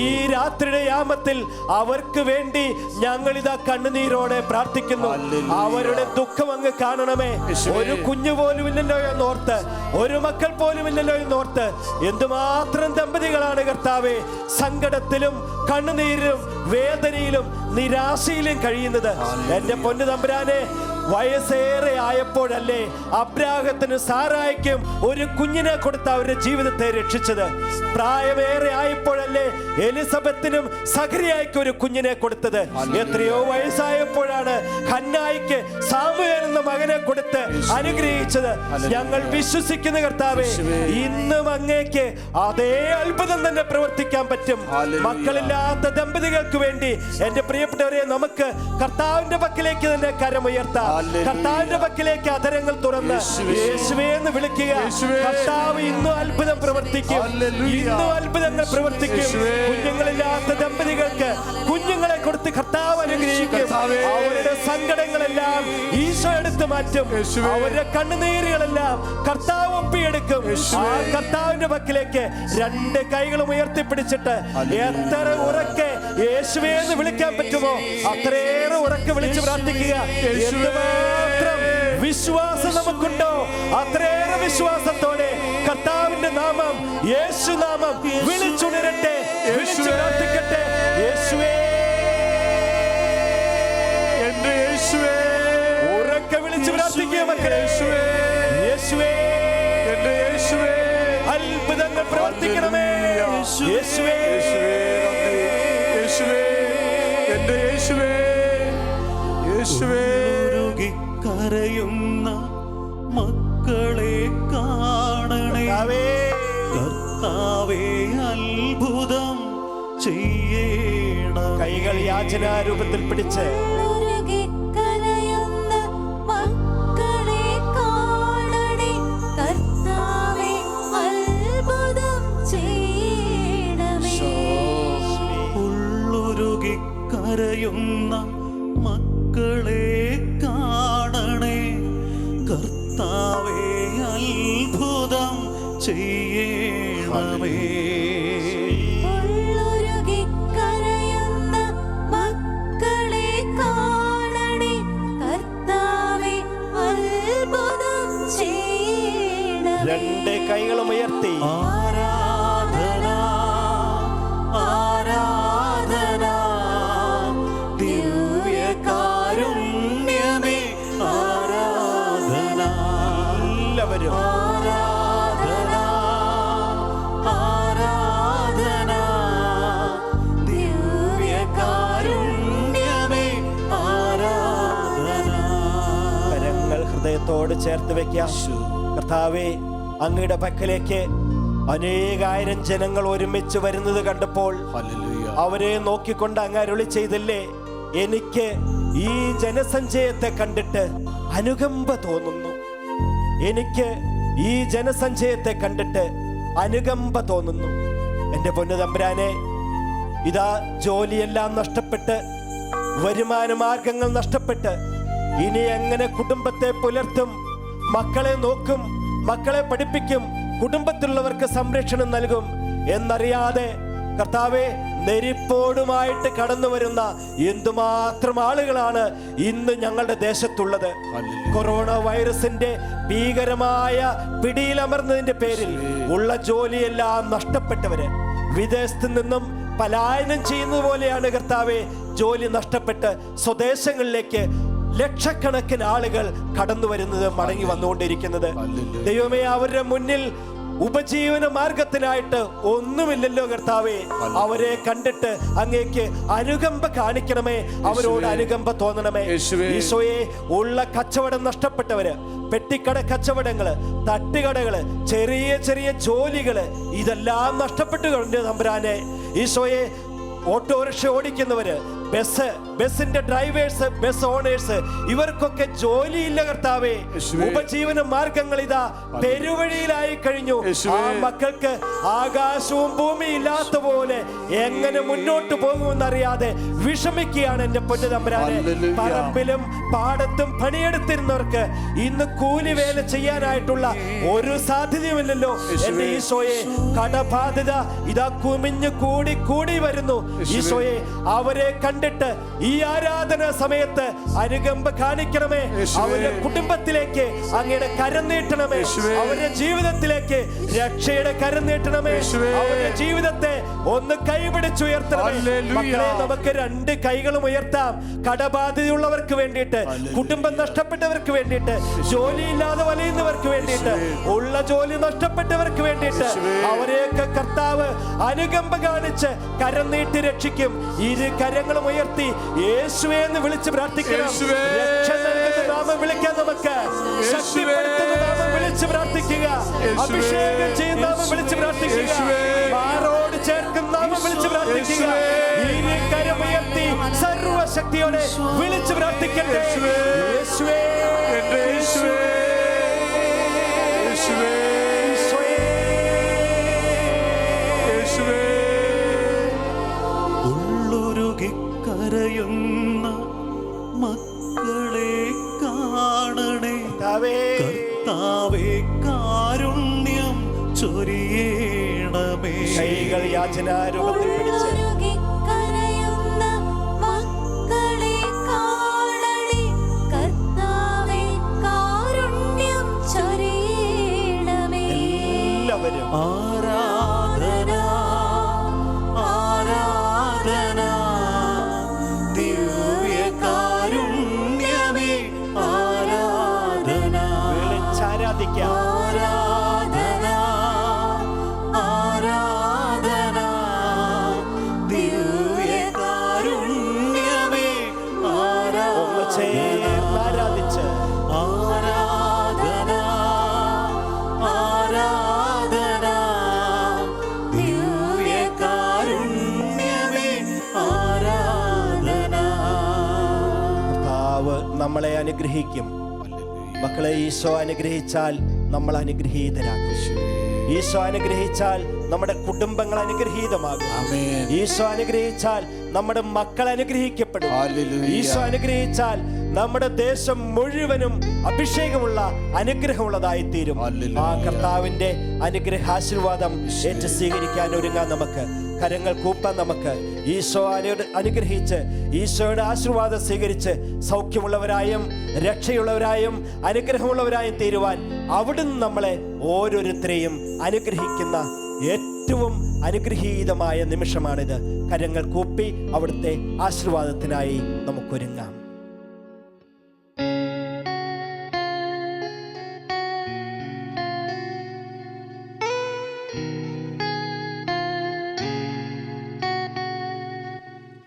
ഈ രാത്രിയുടെ യാമത്തിൽ അവർക്ക് വേണ്ടി ഞങ്ങളിതാ കണ്ണുനീരോടെ പ്രാർത്ഥിക്കുന്നു. അവരുടെ ദുഃഖം അങ്ങ് കാണണമേ. ഒരു കുഞ്ഞു പോലും ഇല്ലല്ലോ എന്നോർത്ത്, ഒരു മക്കൾ പോലും ഇല്ലല്ലോ എന്നോർത്ത് എന്തുമാത്രം ദമ്പതികളാണ് കർത്താവേ സങ്കടത്തിലും കണ്ണുനീരിലും വേദനയിലും നിരാശയിലും കഴിയുന്നത്. എന്റെ പൊന്നു തമ്പുരാനെ, വയസ്സേറെ ആയപ്പോഴല്ലേ അബ്രാഹത്തിനും സാറായിക്കും ഒരു കുഞ്ഞിനെ കൊടുത്ത് അവരുടെ ജീവിതത്തെ രക്ഷിച്ചത്? പ്രായമേറെ ആയപ്പോഴല്ലേ എലിസബത്തിനും സഖറിയായിക്കും ഒരു കുഞ്ഞിനെ കൊടുത്തത്? എത്രയോ വയസ്സായപ്പോഴാണ് ഹന്നായിക്ക് സാമുവേൽ എന്ന മകനെ കൊടുത്ത് അനുഗ്രഹിച്ചത്. ഞങ്ങൾ വിശ്വസിക്കുന്ന കർത്താവേ, ഇന്നും അങ്ങേക്ക് അതേ അത്ഭുതം തന്നെ പ്രവർത്തിക്കാൻ പറ്റും. മക്കളില്ലാത്ത ദമ്പതികൾക്ക് വേണ്ടി എന്റെ പ്രിയപ്പെട്ടവരെ, നമുക്ക് കർത്താവിന്റെ പക്കലേക്ക് തന്നെ കരമുയർത്താം. കർത്താവിന്റെ പക്കലേക്ക് അധരങ്ങൾ തുറന്ന് യേശുവേ എന്ന് വിളിക്കുക. കർത്താവ് ഇന്നും അത്ഭുതം പ്രവർത്തിക്കും, ഇന്നും അത്ഭുതങ്ങൾ പ്രവർത്തിക്കും. കുഞ്ഞുങ്ങളില്ലാത്ത ദമ്പതികൾക്ക് കുഞ്ഞുങ്ങളെ കൊടുത്ത് കർത്താവ് അനുഗ്രഹിക്കും. അവരുടെ സങ്കടങ്ങളെല്ലാം ഈശോ എടുത്തു മാറ്റും. അവരുടെ കണ്ണുനീരുകളെല്ലാം കർത്താവ് ഒപ്പിയെടുക്കും. ആ കർത്താവിന്റെ പക്കലേക്ക് 2 കൈകളും ഉയർത്തിപ്പിടിച്ചിട്ട് എത്ര ഉറക്കെ യേശുവേ എന്ന് വിളിക്കാൻ പറ്റുമോ അത്രയേറെ ഉറക്കെ വിളിച്ച് പ്രാർത്ഥിക്കുക. എന്തുമാത്രം വിശ്വാസം നമുക്കുണ്ടോ അത്രയേറെ വിശ്വാസത്തോടെ കർത്താവിന്റെ നാമം, യേശു നാമം വിളിച്ചുണരട്ടെ, വിളിച്ചു പ്രാർത്ഥിക്കട്ടെ. യേശുവേ, എന്റെ യേശുവേ, ഉറക്കെ വിളിച്ച് പ്രാർത്ഥിക്കുക മക്കളെ. യേശുവേ, എന്റെ യേശുവേ, അത്ഭുതങ്ങൾ പ്രവർത്തിക്കണമേ. യേശുവേ, യേശുവേ ഉരുകി കരയുന്ന മക്കളെ കാണണേ കർത്താവേ അത്ഭുതം ചെയ്യണം. കൈകൾ യാചനാരൂപത്തിൽ പിടിച്ച് ഉരുകി കരയുന്ന മക്കളെ കാണണേ കർത്താവേ അത്ഭുതം ചെയ്യണമേ. ഉള്ളുരുകി കരയുന്ന മക്കളെ കാണണേ കർത്താവേ അത്ഭുതം ചെയ്യണമേ. ഉള്ളുരുകി കരയുന്ന മക്കളെ കാണണേ കർത്താവേ അത്ഭുതം ചെയ്യണമേ. രണ്ട് കൈകളും ഉയർത്തി ആരാധന ആരാധന ദിവ്യകാരുണ്യമേ ആരാധന. എല്ലാവരും ആരാധന ആരാധന ദിവ്യകാരുണ്യമേ ആരാധന. കരങ്ങൾ ഹൃദയത്തോട് ചേർത്ത് വെക്കാം. കർത്താവേ, അങ്ങയുടെ പക്കലേക്ക് അനേകായിരം ജനങ്ങൾ ഒരുമിച്ച് വരുന്നത് കണ്ടപ്പോൾ അവരെ നോക്കിക്കൊണ്ട് അങ്ങ് അരുളി ചെയ്തില്ലേ, എനിക്ക് ഈ ജനസഞ്ചയത്തെ കണ്ടിട്ട് അനുകമ്പ തോന്നുന്നു. എനിക്ക് ഈ ജനസഞ്ചയത്തെ കണ്ടിട്ട് അനുകമ്പ തോന്നുന്നു. എൻ്റെ പൊന്നു തമ്പുരാനെ, ഇതാ ജോലിയെല്ലാം നഷ്ടപ്പെട്ട് വരുമാന മാർഗങ്ങൾ നഷ്ടപ്പെട്ട് ഇനി എങ്ങനെ കുടുംബത്തെ പുലർത്തും, മക്കളെ നോക്കും, മക്കളെ പഠിപ്പിക്കും, കുടുംബത്തിലുള്ളവർക്ക് സംരക്ഷണം നൽകും എന്നറിയാതെ കർത്താവെ നെരിപ്പോടുമായിട്ട് കടന്നു വരുന്ന എന്തുമാത്രം ആളുകളാണ് ഇന്ന് ഞങ്ങളുടെ ദേശത്തുള്ളത്. കൊറോണ വൈറസിന്റെ ഭീകരമായ പിടിയിലമർന്നതിന്റെ പേരിൽ ഉള്ള ജോലിയെല്ലാം നഷ്ടപ്പെട്ടവര് വിദേശത്ത് നിന്നും പലായനം ചെയ്യുന്നത് പോലെയാണ് കർത്താവെ ജോലി നഷ്ടപ്പെട്ട് സ്വദേശങ്ങളിലേക്ക് ലക്ഷക്കണക്കിന് ആളുകൾ കടന്നു വരുന്നത്, മടങ്ങി വന്നുകൊണ്ടിരിക്കുന്നത്. ദൈവമേ, അവരുടെ മുന്നിൽ ഉപജീവന മാർഗത്തിനായിട്ട് ഒന്നുമില്ലല്ലോ കർത്താവേ. അവരെ കണ്ടിട്ട് അങ്ങേക്ക് അനുകമ്പ കാണിക്കണമേ, അവരോട് അനുകമ്പ തോന്നണമേ. ഈശോയെ, ഉള്ള കച്ചവടം നഷ്ടപ്പെട്ടവര്, പെട്ടിക്കട കച്ചവടങ്ങള്, തട്ടുകടകള്, ചെറിയ ചെറിയ ജോലികള്, ഇതെല്ലാം നഷ്ടപ്പെട്ടു കൊണ്ട് തമ്പുരാനെ. ഈശോയെ, ഓട്ടോറിക്ഷ ഓടിക്കുന്നവര്, ബസിന്റെ ഡ്രൈവേഴ്സ്, ബസ് ഓണേഴ്സ്, ഇവർക്കൊക്കെ ജോലിയില്ല കർത്താവേ. ഉപജീവന മാർഗങ്ങൾ ഇതാ പെരുവഴിയിലായി കഴിഞ്ഞു. ആ മക്കൾക്ക് ആകാശവും ഭൂമിയും ഇല്ലാത്ത പോലെ എങ്ങനെ മുന്നോട്ട് പോകുമെന്നറിയാതെ വിഷമിക്കുകയാണ് എൻ്റെ പൊന്നു തമ്പുരാനെ. പറമ്പിലും പാടത്തും പണിയെടുത്തിരുന്നവർക്ക് ഇന്ന് കൂലിവേല ചെയ്യാനായിട്ടുള്ള ഒരു സാധ്യതയുമില്ലല്ലോ എൻ്റെ ഈശോയെ. കടബാധ്യത ഇതാ കുമിഞ്ഞു കൂടി കൂടി വരുന്നു ഈശോയെ. അവരെ കണ്ടിട്ട് ഈ ആരാധന സമയത്ത് അനുകമ്പ കാണിക്കണമേ. അവരുടെ കുടുംബത്തിലേക്ക് അങ്ങയുടെ കരം നീട്ടണമേ. അവരുടെ ജീവിതത്തിലേക്ക് രക്ഷയുടെ കരം നീട്ടണമേ. അവരുടെ ജീവിതത്തെ ഒന്ന് കൈപിടിച്ചുയർത്തണമേ. മക്കളെ, നമുക്ക് രണ്ട് കൈകളും ഉയർത്താം. കടബാധ്യതയുള്ളവർക്ക് വേണ്ടിയിട്ട്, കുടുംബം നഷ്ടപ്പെട്ടവർക്ക് വേണ്ടിയിട്ട്, ജോലിയില്ലാതെ വലയുന്നവർക്ക് വേണ്ടിയിട്ട്, ഉള്ള ജോലി നഷ്ടപ്പെട്ടവർക്ക് വേണ്ടിയിട്ട് അവരെയൊക്കെ കർത്താവ് അനുകമ്പ കാണിച്ച് കരം നീട്ടി രക്ഷിക്കും. ഇരു കരങ്ങളും ഉയർത്തി യേശുവേ എന്ന് വിളിച്ച് പ്രാർത്ഥിക്കണം. രക്ഷ നൽകുന്ന നാമം വിളിക്കാൻ നമുക്ക്, ശക്തിപ്പെടുത്തുന്ന നാമം വിളിച്ച് പ്രാർത്ഥിക്കുക, അഭിഷേകം ചെയ്യുന്ന നാമം വിളിച്ച് പ്രാർത്ഥിക്കുക, മാറോട് ചേർക്കുന്ന നാമം വിളിച്ച് പ്രാർത്ഥിക്കുക. ഇരു കരമുയർത്തി സർവശക്തിയോടെ വിളിച്ച് പ്രാർത്ഥിക്കട്ടെ. യേശുവേ, യേശുവേ, യേശുവേ, ഉള്ളുരുകി കരയുന്ന മക്കളെ കാണണേ കർത്താവേ കാരുണ്യം ചൊരിയണമേ. കൈകൾ യാചനാരൂപത്തിൽ പിടിച്ച് ഉള്ളുരുകി കരയുന്ന മക്കളെ കാണണേ കർത്താവേ കാരുണ്യം ചൊരിയണമേ. എല്ലാവരും ആരാധന ആരാധന ദിവ്യകാരുണ്യമേ ആരാധന. വിളിച്ചാരാധിക്കാം. ആരാധന ആരാധന ദിവ്യകാരുണ്യമേ ആരാധന. നമ്മളെ അനുഗ്രഹിക്കും. മക്കളെ, ഈശോ അനുഗ്രഹിച്ചാൽ നമ്മൾ അനുഗ്രഹീതരാകും. ഈശോ അനുഗ്രഹിച്ചാൽ നമ്മുടെ കുടുംബങ്ങൾ അനുഗ്രഹീതമാകും. ഈശോ അനുഗ്രഹിച്ചാൽ നമ്മുടെ മക്കൾ അനുഗ്രഹിക്കപ്പെടും. ഈശോ അനുഗ്രഹിച്ചാൽ നമ്മുടെ ദേശം മുഴുവനും അഭിഷേകമുള്ള അനുഗ്രഹമുള്ളതായി തീരും. ആ കർത്താവിന്റെ അനുഗ്രഹാശീർവാദം ഏറ്റു സ്വീകരിക്കാൻ ഒരുങ്ങാൻ നമുക്ക് കരങ്ങൾ കൂപ്പാൻ. നമുക്ക് ഈശോ അനുഗ്രഹിച്ച് ഈശോയുടെ ആശീർവാദം സ്വീകരിച്ച് സൗഖ്യമുള്ളവരായും രക്ഷയുള്ളവരായും അനുഗ്രഹമുള്ളവരായും തീരുവാൻ അവിടുന്ന് നമ്മളെ ഓരോരുത്തരെയും അനുഗ്രഹിക്കുന്ന ഏറ്റവും അനുഗ്രഹീതമായ നിമിഷമാണിത്. കരങ്ങൾ കൂപ്പി അവിടുത്തെ ആശീർവാദത്തിനായി നമുക്കൊരുങ്ങാം.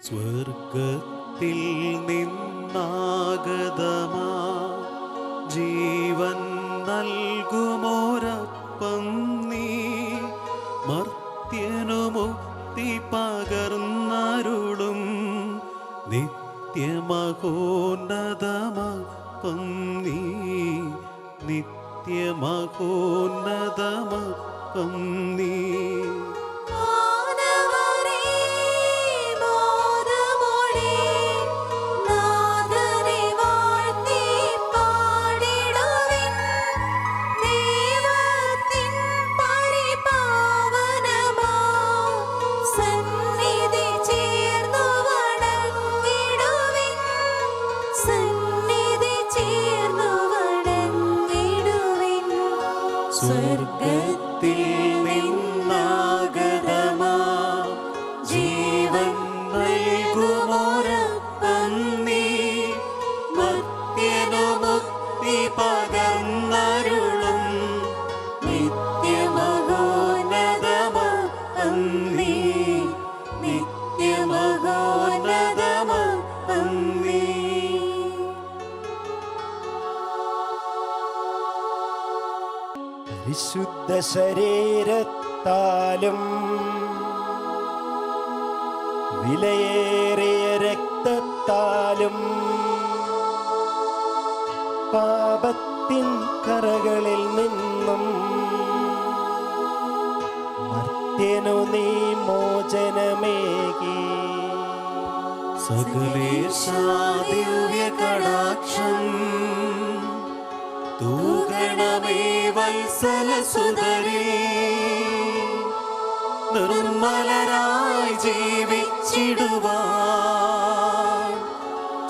സ്വർഗത്തിൽ നിന്നാഗതമാ ജീവൻ നൽകുമോരപ്പം നീ മർത്യനു മുക്തി പകർന്നരുളും നിത്യമഹോന്നതമപ്പം നീ നിത്യമഹോന്നതമപ്പം നീ സ്വർഗത്തിൽ നിന്നാഗതമാ ജീവൻ നൽകുമോരപ്പം നീ മർത്യനു മുക്തി പകർന്നരുളും നിത്യമഹോന്നതമപ്പം നീ നിത്യമഹോന്നതമപ്പം നീ. വിശുദ്ധ ശരീരത്താലും വിലയേറിയ രക്തത്താലും പാപത്തിൻ കറകളിൽ നിന്നും മർത്യനു നീ മോചനമേകി. സകലേശാ ദിവ്യ കടാക്ഷം തൂകണമേ വത്സലസുതരേ നിർമ്മലരായി ജീവിച്ചിടുവാൻ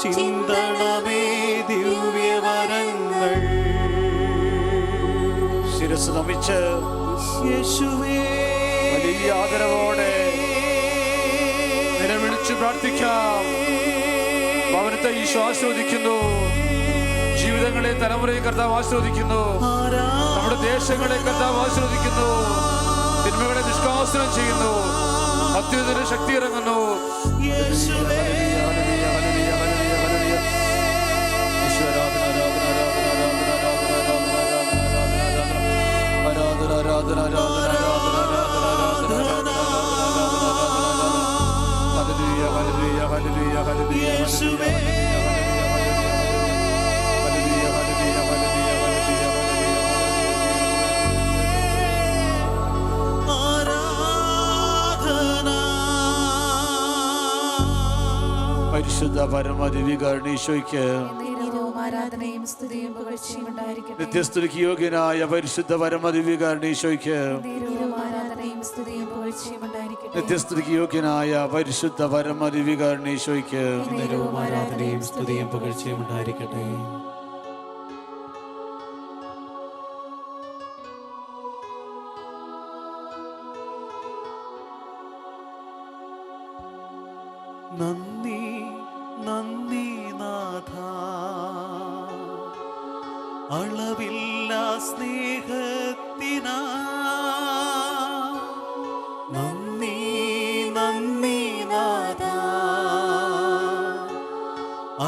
ചിന്തണമേ ദിവ്യവരങ്ങൾ. ശിരസ് നമിച്ച് യേശുവേ വലിയ ആദരവോടെ നിലവിളിച്ച് പ്രാർത്ഥിക്കാം. ഭവനത്തെ ഈശോ ആസ്വദിക്കുന്നു. ജീവിതങ്ങളെ തലമുറയെ കർത്താവ് ആസ്വദിക്കുന്നു. നമ്മുടെ ദേശങ്ങളെ കർത്താവ് ആസ്വദിക്കുന്നു. തിന്മകളെ നിഷ്കാസനം ചെയ്യുന്നു. അത്യുന്നത ശക്തി ഇറങ്ങുന്നു. പരിശുദ്ധ പരമദിവികാരണീശോയ്ക്ക് ആരാധനയും സ്തുതിയും പുകഴ്ചയും ഉണ്ടായിരിക്കട്ടെ. നിത്യസ്തുതിക്ക് യോഗ്യനായ പരിശുദ്ധ പരമദിവികാരണീശോയ്ക്ക് ആരാധനയും സ്തുതിയും പുകഴ്ചയും ഉണ്ടായിരിക്കട്ടെ. നിത്യസ്തുതിക്ക് യോഗ്യനായ പരിശുദ്ധ പരമദിവികാരണീശോയ്ക്ക് ആരാധനയും സ്തുതിയും പുകഴ്ചയും ഉണ്ടായിരിക്കട്ടെ. നന്ദി നന്ദി നാഥ അളവില്ല സ്നേഹത്തിനാ നന്ദി നന്ദി നാഥ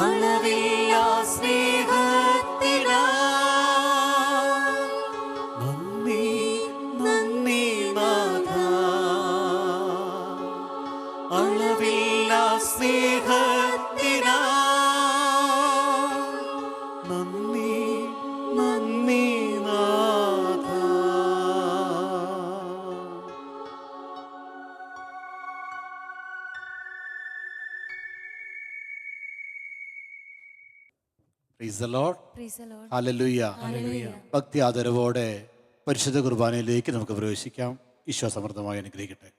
അളവില്ല സ്നേഹത്തിനാ നന്ദി നന്ദി നാഥ അളവില്ല സ്നേഹത്തിനാ praise the lord. Praise the Lord. ഹല്ലേലൂയ. ഭക്തി ആദരവോടെ പരിശുദ്ധ കുർബാനയിലേക്ക് നമുക്ക് പ്രവേശിക്കാം. ഈശോ സമൃദ്ധമായി അനുഗ്രഹിക്കട്ടെ.